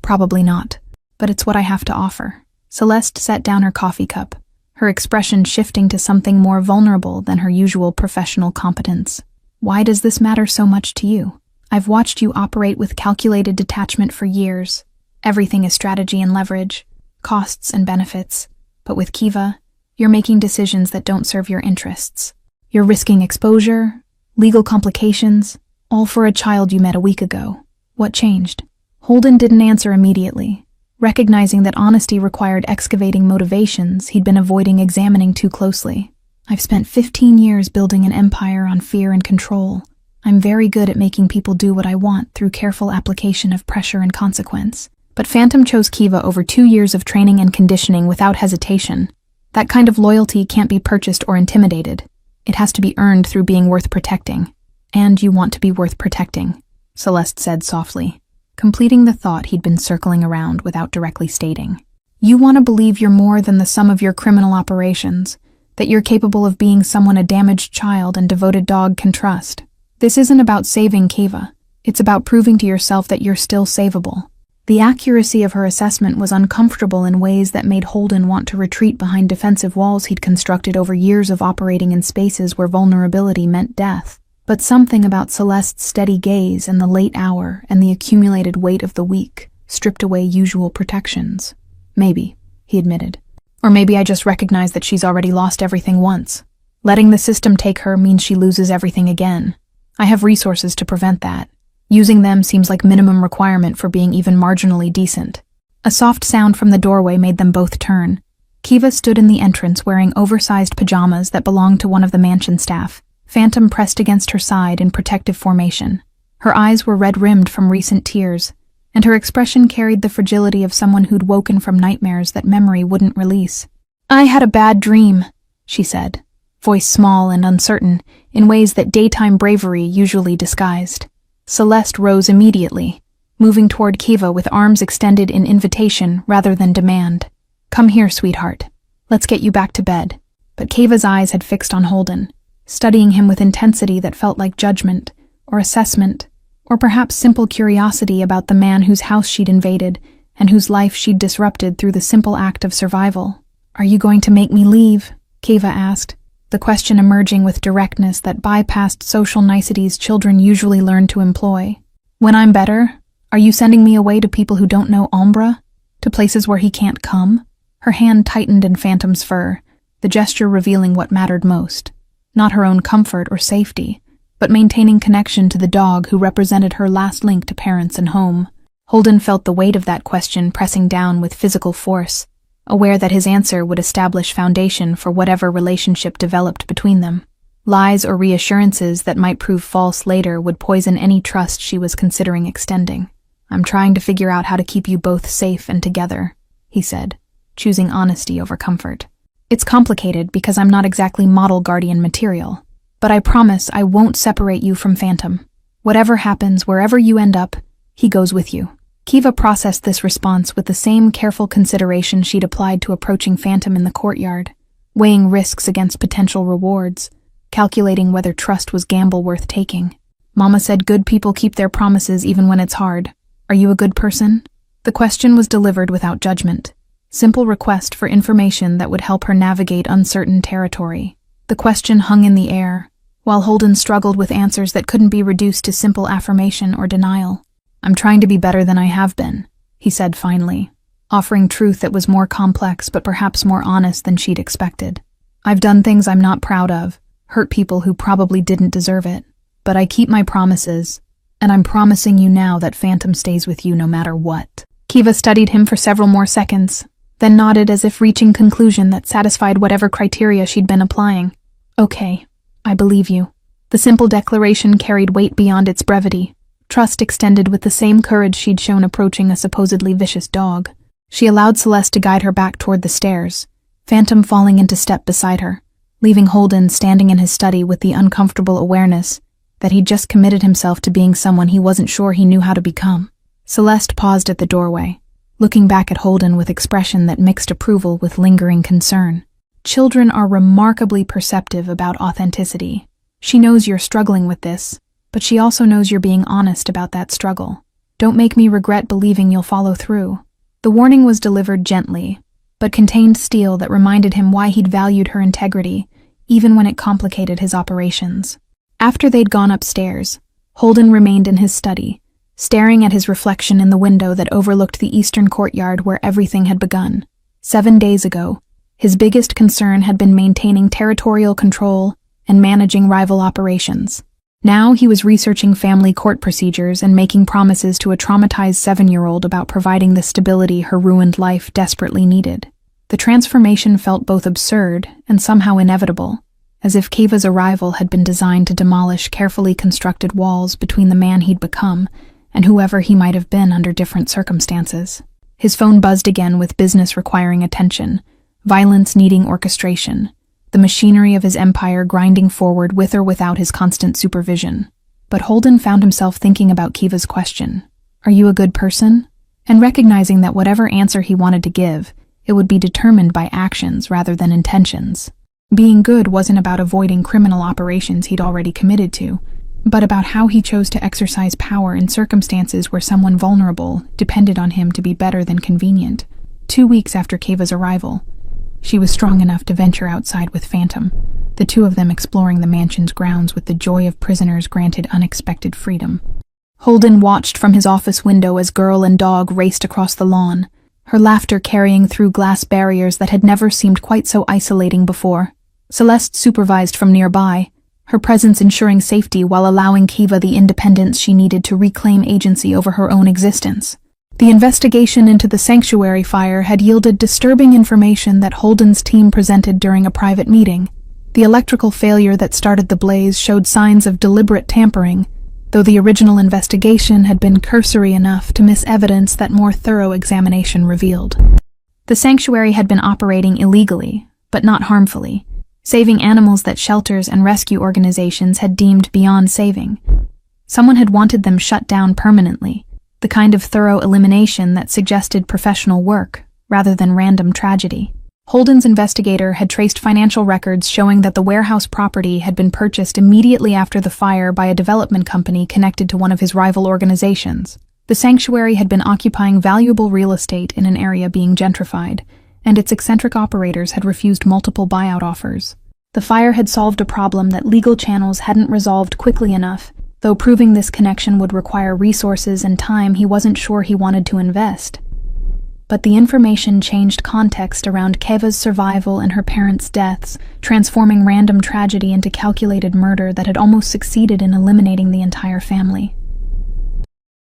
Probably not, but it's what I have to offer. Celeste set down her coffee cup, her expression shifting to something more vulnerable than her usual professional competence. Why does this matter so much to you? I've watched you operate with calculated detachment for years. Everything is strategy and leverage, costs and benefits. But with Kiva, you're making decisions that don't serve your interests. You're risking exposure, legal complications, all for a child you met a week ago. What changed? Holden didn't answer immediately. Recognizing that honesty required excavating motivations he'd been avoiding examining too closely. I've spent 15 years building an empire on fear and control. I'm very good at making people do what I want through careful application of pressure and consequence. But Phantom chose Kiva over 2 years of training and conditioning without hesitation. That kind of loyalty can't be purchased or intimidated. It has to be earned through being worth protecting. And you want to be worth protecting, Celeste said softly, completing the thought he'd been circling around without directly stating. You want to believe you're more than the sum of your criminal operations, that you're capable of being someone a damaged child and devoted dog can trust. This isn't about saving Kiva. It's about proving to yourself that you're still savable. The accuracy of her assessment was uncomfortable in ways that made Holden want to retreat behind defensive walls he'd constructed over years of operating in spaces where vulnerability meant death. But something about Celeste's steady gaze and the late hour and the accumulated weight of the week stripped away usual protections. Maybe, he admitted. Or maybe I just recognize that she's already lost everything once. Letting the system take her means she loses everything again. I have resources to prevent that. Using them seems like minimum requirement for being even marginally decent. A soft sound from the doorway made them both turn. Kiva stood in the entrance wearing oversized pajamas that belonged to one of the mansion staff. Phantom pressed against her side in protective formation. Her eyes were red-rimmed from recent tears, and her expression carried the fragility of someone who'd woken from nightmares that memory wouldn't release. I had a bad dream, she said, voice small and uncertain, in ways that daytime bravery usually disguised. Celeste rose immediately, moving toward Kiva with arms extended in invitation rather than demand. Come here, sweetheart. Let's get you back to bed. But Kiva's eyes had fixed on Holden, studying him with intensity that felt like judgment, or assessment, or perhaps simple curiosity about the man whose house she'd invaded and whose life she'd disrupted through the simple act of survival. Are you going to make me leave? Kiva asked, the question emerging with directness that bypassed social niceties children usually learn to employ. When I'm better, are you sending me away to people who don't know Ombre? To places where he can't come? Her hand tightened in Phantom's fur, the gesture revealing what mattered most. Not her own comfort or safety, but maintaining connection to the dog who represented her last link to parents and home. Holden felt the weight of that question pressing down with physical force, aware that his answer would establish foundation for whatever relationship developed between them. Lies or reassurances that might prove false later would poison any trust she was considering extending. I'm trying to figure out how to keep you both safe and together, he said, choosing honesty over comfort. It's complicated because I'm not exactly model guardian material, but I promise I won't separate you from Phantom. Whatever happens, wherever you end up, he goes with you. Kiva processed this response with the same careful consideration she'd applied to approaching Phantom in the courtyard, weighing risks against potential rewards, calculating whether trust was gamble worth taking. Mama said good people keep their promises even when it's hard. Are you a good person? The question was delivered without judgment. Simple request for information that would help her navigate uncertain territory. The question hung in the air, while Holden struggled with answers that couldn't be reduced to simple affirmation or denial. I'm trying to be better than I have been, he said finally, offering truth that was more complex but perhaps more honest than she'd expected. I've done things I'm not proud of, hurt people who probably didn't deserve it, but I keep my promises, and I'm promising you now that Phantom stays with you no matter what. Kiva studied him for several more seconds, then nodded as if reaching conclusion that satisfied whatever criteria she'd been applying. Okay, I believe you. The simple declaration carried weight beyond its brevity. Trust extended with the same courage she'd shown approaching a supposedly vicious dog. She allowed Celeste to guide her back toward the stairs, Phantom falling into step beside her, leaving Holden standing in his study with the uncomfortable awareness that he'd just committed himself to being someone he wasn't sure he knew how to become. Celeste paused at the doorway, looking back at Holden with expression that mixed approval with lingering concern. Children are remarkably perceptive about authenticity. She knows you're struggling with this, but she also knows you're being honest about that struggle. Don't make me regret believing you'll follow through. The warning was delivered gently, but contained steel that reminded him why he'd valued her integrity, even when it complicated his operations. After they'd gone upstairs, Holden remained in his study, staring at his reflection in the window that overlooked the eastern courtyard where everything had begun. 7 days ago, his biggest concern had been maintaining territorial control and managing rival operations. Now he was researching family court procedures and making promises to a traumatized 7-year-old about providing the stability her ruined life desperately needed. The transformation felt both absurd and somehow inevitable, as if Kiva's arrival had been designed to demolish carefully constructed walls between the man he'd become and whoever he might have been under different circumstances. His phone buzzed again with business requiring attention, violence needing orchestration, the machinery of his empire grinding forward with or without his constant supervision. But Holden found himself thinking about Kiva's question, "Are you a good person?" and recognizing that whatever answer he wanted to give, it would be determined by actions rather than intentions. Being good wasn't about avoiding criminal operations he'd already committed to, but about how he chose to exercise power in circumstances where someone vulnerable depended on him to be better than convenient. 2 weeks after Kiva's arrival, she was strong enough to venture outside with Phantom, the two of them exploring the mansion's grounds with the joy of prisoners granted unexpected freedom. Holden watched from his office window as girl and dog raced across the lawn, her laughter carrying through glass barriers that had never seemed quite so isolating before. Celeste supervised from nearby, her presence ensuring safety while allowing Kiva the independence she needed to reclaim agency over her own existence. The investigation into the sanctuary fire had yielded disturbing information that Holden's team presented during a private meeting. The electrical failure that started the blaze showed signs of deliberate tampering, though the original investigation had been cursory enough to miss evidence that more thorough examination revealed. The sanctuary had been operating illegally, but not harmfully, saving animals that shelters and rescue organizations had deemed beyond saving. Someone had wanted them shut down permanently, the kind of thorough elimination that suggested professional work rather than random tragedy. Holden's investigator had traced financial records showing that the warehouse property had been purchased immediately after the fire by a development company connected to one of his rival organizations. The sanctuary had been occupying valuable real estate in an area being gentrified, and its eccentric operators had refused multiple buyout offers. The fire had solved a problem that legal channels hadn't resolved quickly enough, though proving this connection would require resources and time he wasn't sure he wanted to invest. But the information changed context around Kiva's survival and her parents' deaths, transforming random tragedy into calculated murder that had almost succeeded in eliminating the entire family.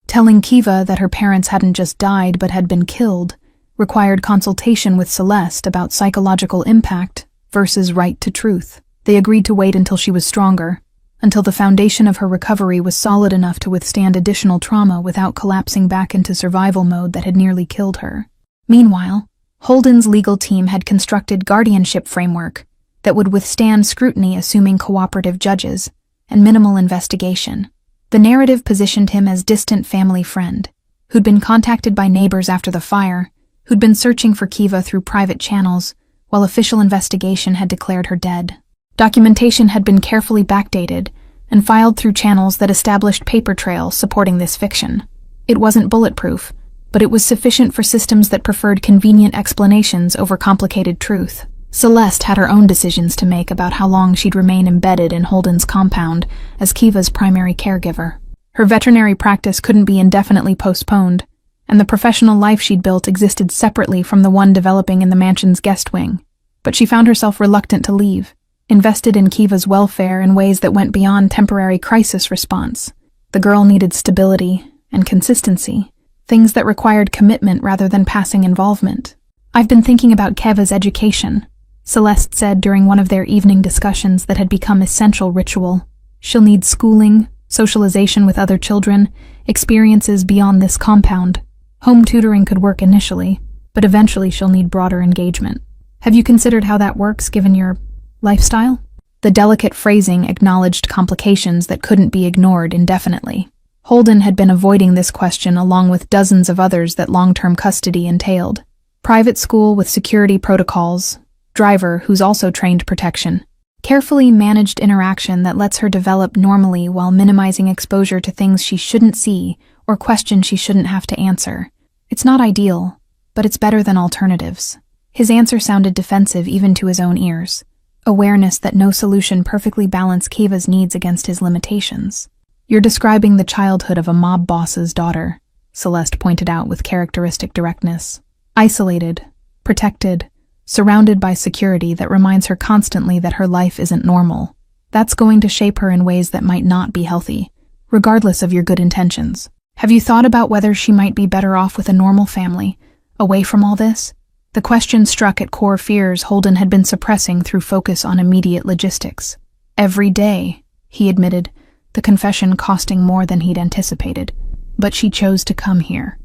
Telling Kiva that her parents hadn't just died but had been killed required consultation with Celeste about psychological impact versus right to truth. They agreed to wait until she was stronger, until the foundation of her recovery was solid enough to withstand additional trauma without collapsing back into survival mode that had nearly killed her. Meanwhile, Holden's legal team had constructed guardianship framework that would withstand scrutiny assuming cooperative judges and minimal investigation. The narrative positioned him as distant family friend, who'd been contacted by neighbors after the fire, who'd been searching for Kiva through private channels, while official investigation had declared her dead. Documentation had been carefully backdated and filed through channels that established paper trails supporting this fiction. It wasn't bulletproof, but it was sufficient for systems that preferred convenient explanations over complicated truth. Celeste had her own decisions to make about how long she'd remain embedded in Holden's compound as Kiva's primary caregiver. Her veterinary practice couldn't be indefinitely postponed, and the professional life she'd built existed separately from the one developing in the mansion's guest wing. But she found herself reluctant to leave, invested in Kiva's welfare in ways that went beyond temporary crisis response. The girl needed stability and consistency, things that required commitment rather than passing involvement. "I've been thinking about Kiva's education," Celeste said during one of their evening discussions that had become essential ritual. "She'll need schooling, socialization with other children, experiences beyond this compound. Home tutoring could work initially, but eventually she'll need broader engagement. Have you considered how that works given your lifestyle?" The delicate phrasing acknowledged complications that couldn't be ignored indefinitely. Holden had been avoiding this question along with dozens of others that long-term custody entailed. Private school with security protocols, driver who's also trained protection, carefully managed interaction that lets her develop normally while minimizing exposure to things she shouldn't see or questions she shouldn't have to answer. It's not ideal, but it's better than alternatives. His answer sounded defensive even to his own ears. Awareness that no solution perfectly balanced Kiva's needs against his limitations. "You're describing the childhood of a mob boss's daughter," Celeste pointed out with characteristic directness. "Isolated, protected, surrounded by security that reminds her constantly that her life isn't normal. That's going to shape her in ways that might not be healthy, regardless of your good intentions. Have you thought about whether she might be better off with a normal family, away from all this?" The question struck at core fears Holden had been suppressing through focus on immediate logistics. "Every day," he admitted, the confession costing more than he'd anticipated. "But she chose to come here.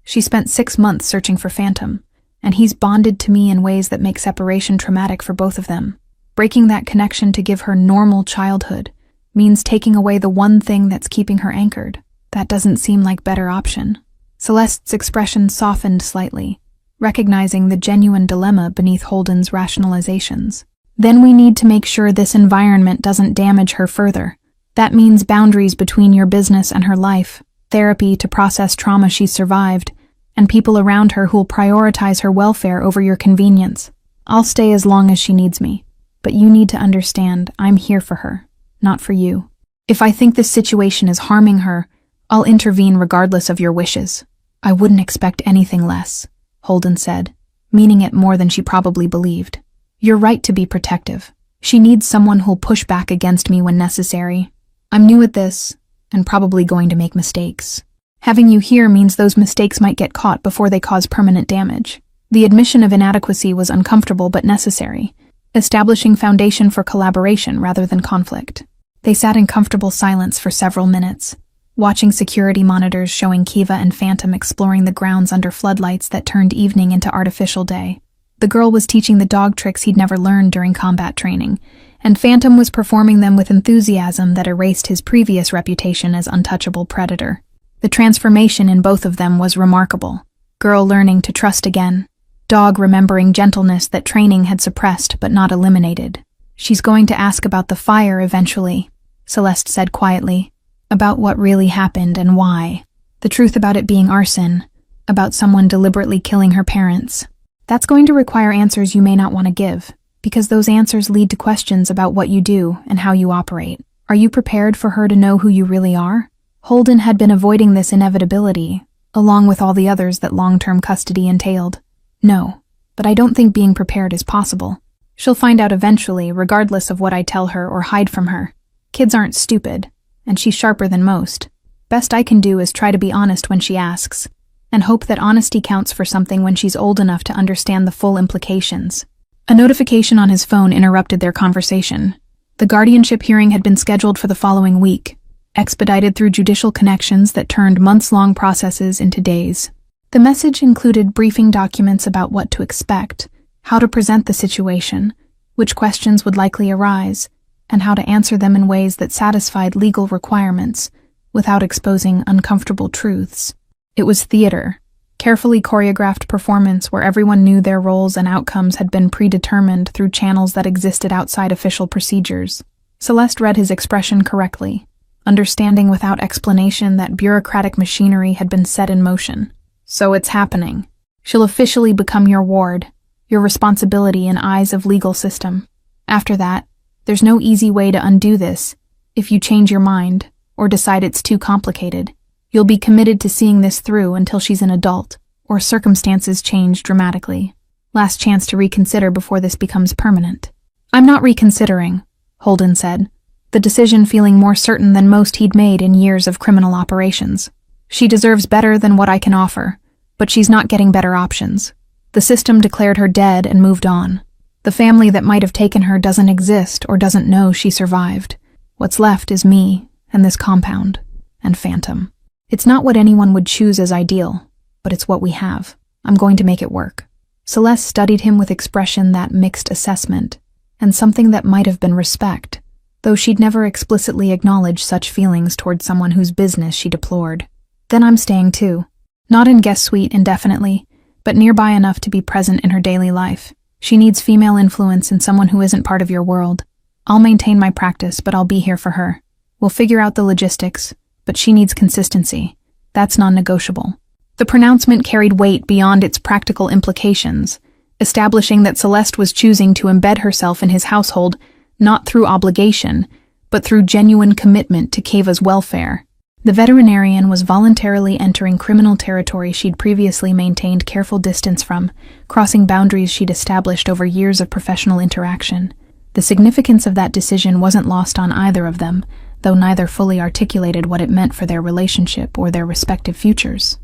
She spent 6 months searching for Phantom, and he's bonded to me in ways that make separation traumatic for both of them. Breaking that connection to give her normal childhood means taking away the one thing that's keeping her anchored. That doesn't seem like better option." Celeste's expression softened slightly, recognizing the genuine dilemma beneath Holden's rationalizations. "Then we need to make sure this environment doesn't damage her further. That means boundaries between your business and her life, therapy to process trauma she's survived, and people around her who'll prioritize her welfare over your convenience. I'll stay as long as she needs me, but you need to understand I'm here for her, not for you. If I think this situation is harming her, I'll intervene regardless of your wishes." "I wouldn't expect anything less," Holden said, meaning it more than she probably believed. "You're right to be protective. She needs someone who'll push back against me when necessary. I'm new at this, and probably going to make mistakes. Having you here means those mistakes might get caught before they cause permanent damage." The admission of inadequacy was uncomfortable but necessary, establishing foundation for collaboration rather than conflict. They sat in comfortable silence for several minutes, watching security monitors showing Kiva and Phantom exploring the grounds under floodlights that turned evening into artificial day. The girl was teaching the dog tricks he'd never learned during combat training, and Phantom was performing them with enthusiasm that erased his previous reputation as untouchable predator. The transformation in both of them was remarkable. Girl learning to trust again. Dog remembering gentleness that training had suppressed but not eliminated. "She's going to ask about the fire eventually," Celeste said quietly. "About what really happened and why. The truth about it being arson. About someone deliberately killing her parents. That's going to require answers you may not want to give, because those answers lead to questions about what you do and how you operate. Are you prepared for her to know who you really are?" Holden had been avoiding this inevitability, along with all the others that long-term custody entailed. "No, but I don't think being prepared is possible. She'll find out eventually, regardless of what I tell her or hide from her. Kids aren't stupid, and she's sharper than most. Best I can do is try to be honest when she asks, and hope that honesty counts for something when she's old enough to understand the full implications." A notification on his phone interrupted their conversation. The guardianship hearing had been scheduled for the following week, expedited through judicial connections that turned months-long processes into days. The message included briefing documents about what to expect, how to present the situation, which questions would likely arise, and how to answer them in ways that satisfied legal requirements without exposing uncomfortable truths. It was theater, carefully choreographed performance where everyone knew their roles and outcomes had been predetermined through channels that existed outside official procedures. Celeste read his expression correctly, understanding without explanation that bureaucratic machinery had been set in motion. So it's happening. She'll officially become your ward, your responsibility in eyes of legal system. After that, there's no easy way to undo this. If you change your mind, or decide it's too complicated, you'll be committed to seeing this through until she's an adult, or circumstances change dramatically. Last chance to reconsider before this becomes permanent. I'm not reconsidering, Holden said, the decision feeling more certain than most he'd made in years of criminal operations. She deserves better than what I can offer, but she's not getting better options. The system declared her dead and moved on. The family that might have taken her doesn't exist or doesn't know she survived. What's left is me, and this compound, and Phantom. It's not what anyone would choose as ideal, but it's what we have. I'm going to make it work. Celeste studied him with expression that mixed assessment, and something that might have been respect, though she'd never explicitly acknowledged such feelings toward someone whose business she deplored. Then I'm staying too. Not in guest suite indefinitely, but nearby enough to be present in her daily life. She needs female influence in someone who isn't part of your world. I'll maintain my practice, but I'll be here for her. We'll figure out the logistics, but she needs consistency. That's non-negotiable. The pronouncement carried weight beyond its practical implications, establishing that Celeste was choosing to embed herself in his household not through obligation, but through genuine commitment to Keva's welfare. The veterinarian was voluntarily entering criminal territory she'd previously maintained careful distance from, crossing boundaries she'd established over years of professional interaction. The significance of that decision wasn't lost on either of them, though neither fully articulated what it meant for their relationship or their respective futures.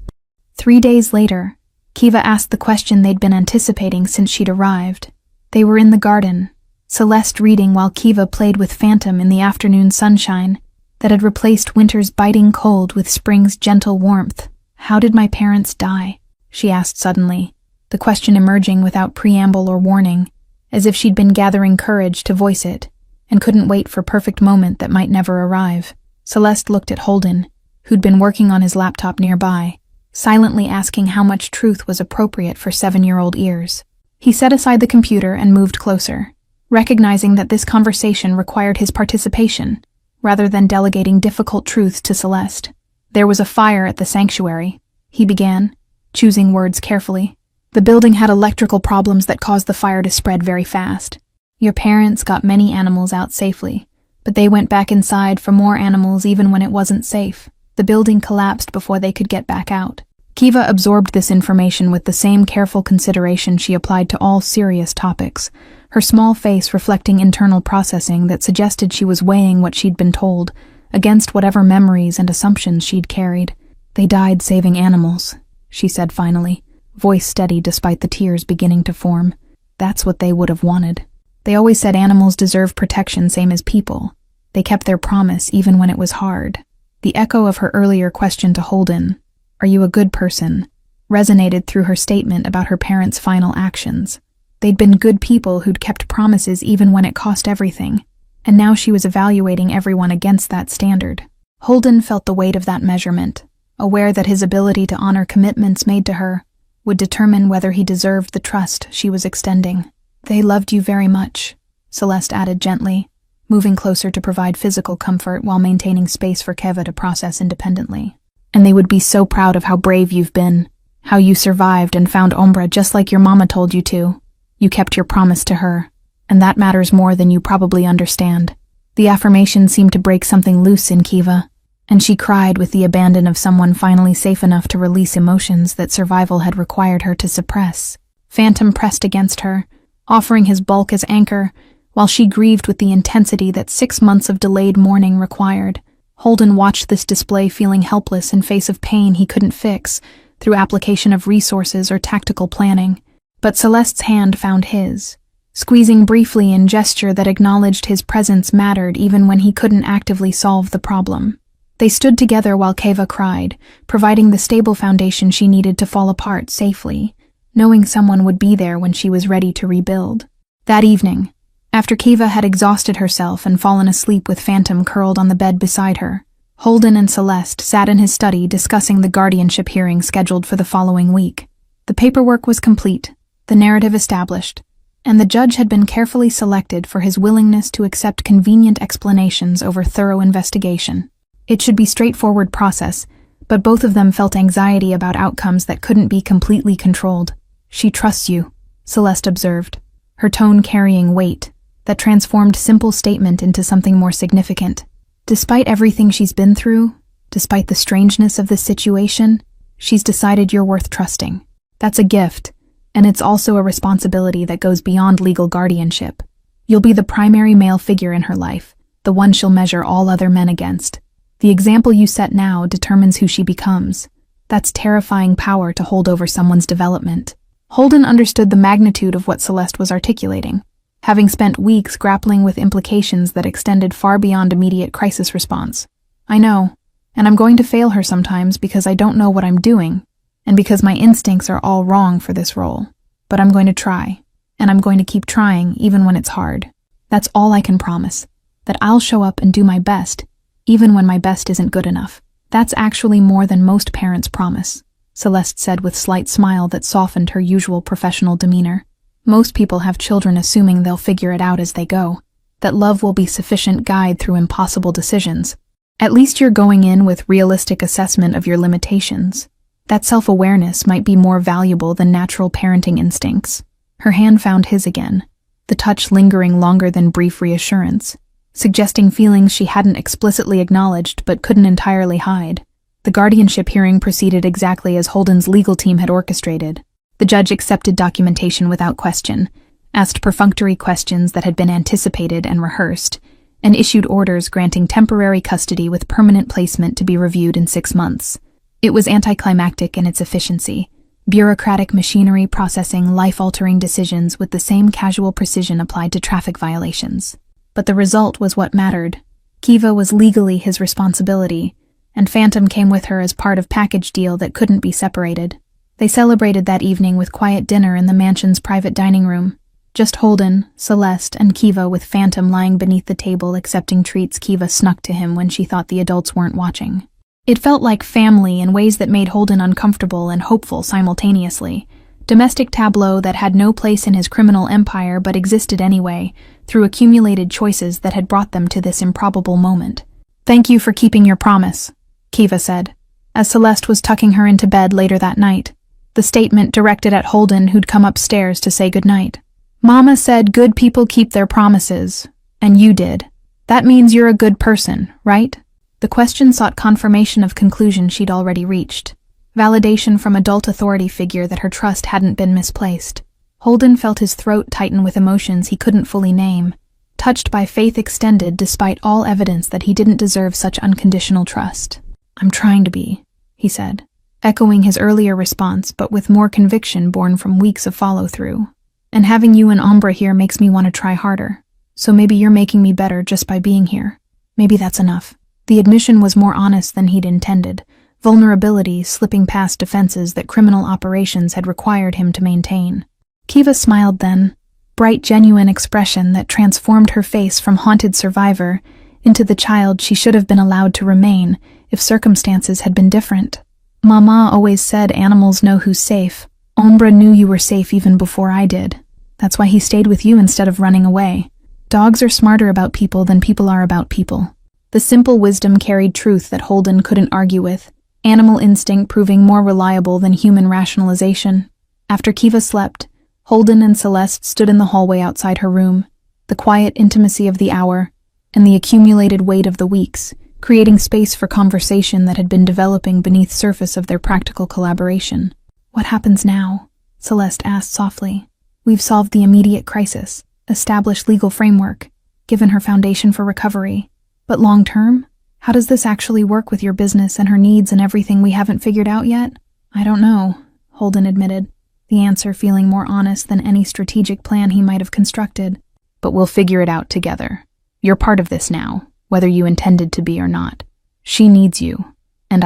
3 days later, Keva asked the question they'd been anticipating since she'd arrived. They were in the garden, Celeste reading while Keva played with Phantom in the afternoon sunshine that had replaced winter's biting cold with spring's gentle warmth. "How did my parents die?" she asked suddenly, the question emerging without preamble or warning, as if she'd been gathering courage to voice it, and couldn't wait for perfect moment that might never arrive. Celeste looked at Holden, who'd been working on his laptop nearby, silently asking how much truth was appropriate for 7-year-old ears. He set aside the computer and moved closer, recognizing that this conversation required his participation, rather than delegating difficult truths to Celeste. "There was a fire at the sanctuary," he began, choosing words carefully. "The building had electrical problems that caused the fire to spread very fast. Your parents got many animals out safely, but they went back inside for more animals even when it wasn't safe. The building collapsed before they could get back out." Keva absorbed this information with the same careful consideration she applied to all serious topics, her small face reflecting internal processing that suggested she was weighing what she'd been told against whatever memories and assumptions she'd carried. "They died saving animals," she said finally, voice steady despite the tears beginning to form. "That's what they would have wanted. They always said animals deserve protection same as people. They kept their promise even when it was hard." The echo of her earlier question to Holden, "Are you a good person?" resonated through her statement about her parents' final actions. They'd been good people who'd kept promises even when it cost everything, and now she was evaluating everyone against that standard. Holden felt the weight of that measurement, aware that his ability to honor commitments made to her would determine whether he deserved the trust she was extending. "They loved you very much," Celeste added gently, moving closer to provide physical comfort while maintaining space for Keva to process independently. "And they would be so proud of how brave you've been, how you survived and found Umbra just like your mama told you to. You kept your promise to her, and that matters more than you probably understand." The affirmation seemed to break something loose in Keva, and she cried with the abandon of someone finally safe enough to release emotions that survival had required her to suppress. Phantom pressed against her, offering his bulk as anchor, while she grieved with the intensity that 6 months of delayed mourning required. Holden watched this display feeling helpless in face of pain he couldn't fix through application of resources or tactical planning. But Celeste's hand found his, squeezing briefly in gesture that acknowledged his presence mattered even when he couldn't actively solve the problem. They stood together while Keva cried, providing the stable foundation she needed to fall apart safely, knowing someone would be there when she was ready to rebuild. That evening, after Keva had exhausted herself and fallen asleep with Phantom curled on the bed beside her, Holden and Celeste sat in his study discussing the guardianship hearing scheduled for the following week. The paperwork was complete, the narrative established, and the judge had been carefully selected for his willingness to accept convenient explanations over thorough investigation. It should be a straightforward process, but both of them felt anxiety about outcomes that couldn't be completely controlled. "She trusts you," Celeste observed, her tone carrying weight that transformed simple statement into something more significant. "Despite everything she's been through, despite the strangeness of this situation, she's decided you're worth trusting. That's a gift, and it's also a responsibility that goes beyond legal guardianship. You'll be the primary male figure in her life, the one she'll measure all other men against. The example you set now determines who she becomes. That's terrifying power to hold over someone's development." Holden understood the magnitude of what Celeste was articulating, having spent weeks grappling with implications that extended far beyond immediate crisis response. "I know, and I'm going to fail her sometimes because I don't know what I'm doing, and because my instincts are all wrong for this role. But I'm going to try, and I'm going to keep trying even when it's hard. That's all I can promise, that I'll show up and do my best, even when my best isn't good enough. That's actually more than most parents promise," Celeste said with a slight smile that softened her usual professional demeanor. "Most people have children assuming they'll figure it out as they go, that love will be sufficient guide through impossible decisions. At least you're going in with realistic assessment of your limitations. That self-awareness might be more valuable than natural parenting instincts." Her hand found his again, the touch lingering longer than brief reassurance, suggesting feelings she hadn't explicitly acknowledged but couldn't entirely hide. The guardianship hearing proceeded exactly as Holden's legal team had orchestrated. The judge accepted documentation without question, asked perfunctory questions that had been anticipated and rehearsed, and issued orders granting temporary custody with permanent placement to be reviewed in 6 months. It was anticlimactic in its efficiency, bureaucratic machinery processing life-altering decisions with the same casual precision applied to traffic violations. But the result was what mattered. Kiva was legally his responsibility, and Phantom came with her as part of package deal that couldn't be separated. They celebrated that evening with quiet dinner in the mansion's private dining room. Just Holden, Celeste, and Kiva with Phantom lying beneath the table accepting treats Kiva snuck to him when she thought the adults weren't watching. It felt like family in ways that made Holden uncomfortable and hopeful simultaneously. Domestic tableau that had no place in his criminal empire but existed anyway, through accumulated choices that had brought them to this improbable moment. "Thank you for keeping your promise," Kiva said, as Celeste was tucking her into bed later that night. The statement directed at Holden, who'd come upstairs to say goodnight. "Mama said good people keep their promises, and you did. That means you're a good person, right?" The question sought confirmation of conclusion she'd already reached. Validation from adult authority figure that her trust hadn't been misplaced. Holden felt his throat tighten with emotions he couldn't fully name, touched by faith extended despite all evidence that he didn't deserve such unconditional trust. "I'm trying to be," he said, echoing his earlier response but with more conviction born from weeks of follow-through. "And having you and Umbra here makes me want to try harder. So maybe you're making me better just by being here. Maybe that's enough." The admission was more honest than he'd intended, vulnerability slipping past defenses that criminal operations had required him to maintain. Kiva smiled then, bright genuine expression that transformed her face from haunted survivor into the child she should have been allowed to remain if circumstances had been different. "Mama always said animals know who's safe. Umbra knew you were safe even before I did. That's why he stayed with you instead of running away. Dogs are smarter about people than people are about people." The simple wisdom carried truth that Holden couldn't argue with, animal instinct proving more reliable than human rationalization. After Kiva slept, Holden and Celeste stood in the hallway outside her room, the quiet intimacy of the hour, and the accumulated weight of the weeks, creating space for conversation that had been developing beneath the surface of their practical collaboration. "What happens now?" Celeste asked softly. "We've solved the immediate crisis, established legal framework, given her foundation for recovery. But long-term? How does this actually work with your business and her needs and everything we haven't figured out yet?" "I don't know," Holden admitted, the answer feeling more honest than any strategic plan he might have constructed. "But we'll figure it out together. You're part of this now, whether you intended to be or not. She needs you, and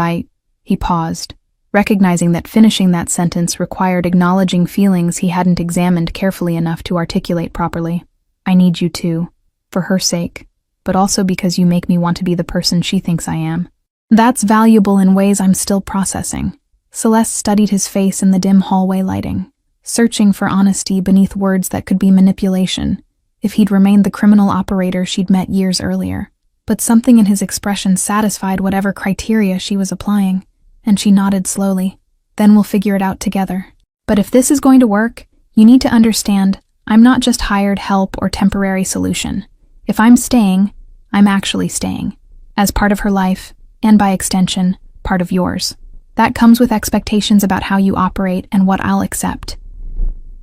He paused, recognizing that finishing that sentence required acknowledging feelings he hadn't examined carefully enough to articulate properly. "I need you too, for her sake, but also because you make me want to be the person she thinks I am." That's valuable in ways I'm still processing. Celeste studied his face in the dim hallway lighting, searching for honesty beneath words that could be manipulation, if he'd remained the criminal operator she'd met years earlier. But something in his expression satisfied whatever criteria she was applying, and she nodded slowly. Then we'll figure it out together. But if this is going to work, you need to understand I'm not just hired help or temporary solution. If I'm staying, I'm actually staying, as part of her life, and by extension, part of yours. That comes with expectations about how you operate and what I'll accept.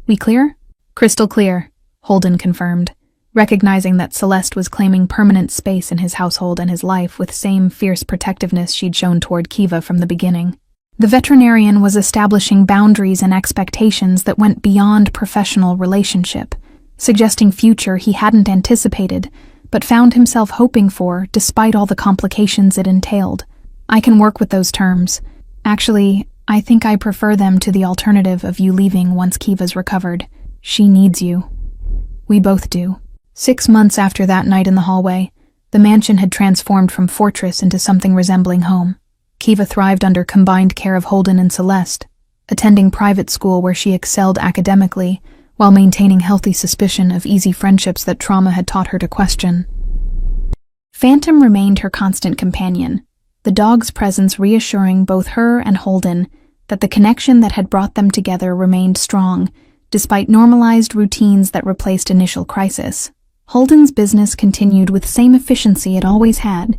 We clear? Crystal clear, Holden confirmed, recognizing that Celeste was claiming permanent space in his household and his life with same fierce protectiveness she'd shown toward Kiva from the beginning. The veterinarian was establishing boundaries and expectations that went beyond professional relationship, suggesting future he hadn't anticipated, but found himself hoping for despite all the complications it entailed. I can work with those terms. Actually, I think I prefer them to the alternative of you leaving once Kiva's recovered. She needs you. We both do. 6 months after that night in the hallway, the mansion had transformed from fortress into something resembling home. Kiva thrived under combined care of Holden and Celeste, attending private school where she excelled academically, while maintaining healthy suspicion of easy friendships that trauma had taught her to question. Phantom remained her constant companion, the dog's presence reassuring both her and Holden that the connection that had brought them together remained strong, despite normalized routines that replaced initial crisis. Holden's business continued with same efficiency it always had,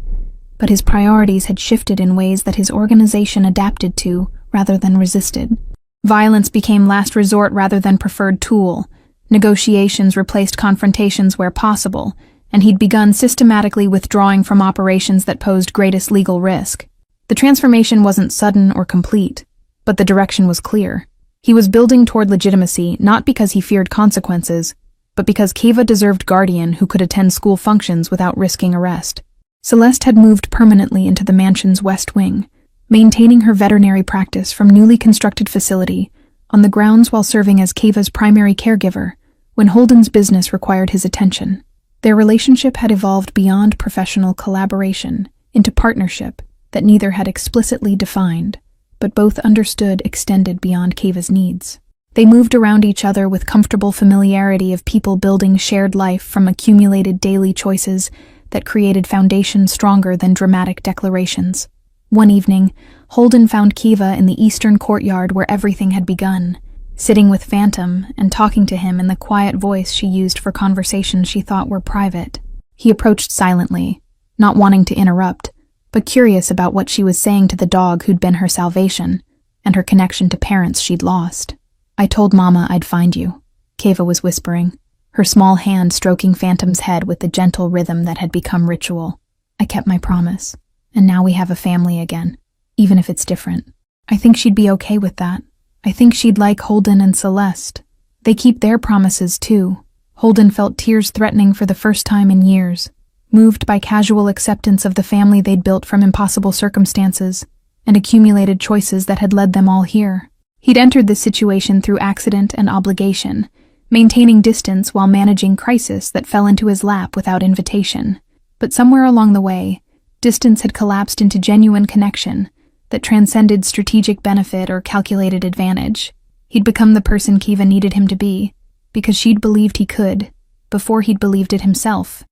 but his priorities had shifted in ways that his organization adapted to rather than resisted. Violence became last resort rather than preferred tool. Negotiations replaced confrontations where possible, and he'd begun systematically withdrawing from operations that posed greatest legal risk. The transformation wasn't sudden or complete, but the direction was clear. He was building toward legitimacy not because he feared consequences, but because Kiva deserved guardian who could attend school functions without risking arrest. Celeste had moved permanently into the mansion's west wing, maintaining her veterinary practice from newly constructed facility on the grounds while serving as Kiva's primary caregiver when Holden's business required his attention. Their relationship had evolved beyond professional collaboration into partnership that neither had explicitly defined, but both understood extended beyond Kiva's needs. They moved around each other with comfortable familiarity of people building shared life from accumulated daily choices that created foundations stronger than dramatic declarations. One evening, Holden found Kiva in the eastern courtyard where everything had begun, sitting with Phantom and talking to him in the quiet voice she used for conversations she thought were private. He approached silently, not wanting to interrupt, but curious about what she was saying to the dog who'd been her salvation, and her connection to parents she'd lost. "I told Mama I'd find you," Kiva was whispering, her small hand stroking Phantom's head with the gentle rhythm that had become ritual. "I kept my promise, and now we have a family again, even if it's different. I think she'd be okay with that. I think she'd like Holden and Celeste. They keep their promises too." Holden felt tears threatening for the first time in years, moved by casual acceptance of the family they'd built from impossible circumstances and accumulated choices that had led them all here. He'd entered this situation through accident and obligation, maintaining distance while managing crisis that fell into his lap without invitation. But somewhere along the way, distance had collapsed into genuine connection that transcended strategic benefit or calculated advantage. He'd become the person Kiva needed him to be, because she'd believed he could, before he'd believed it himself.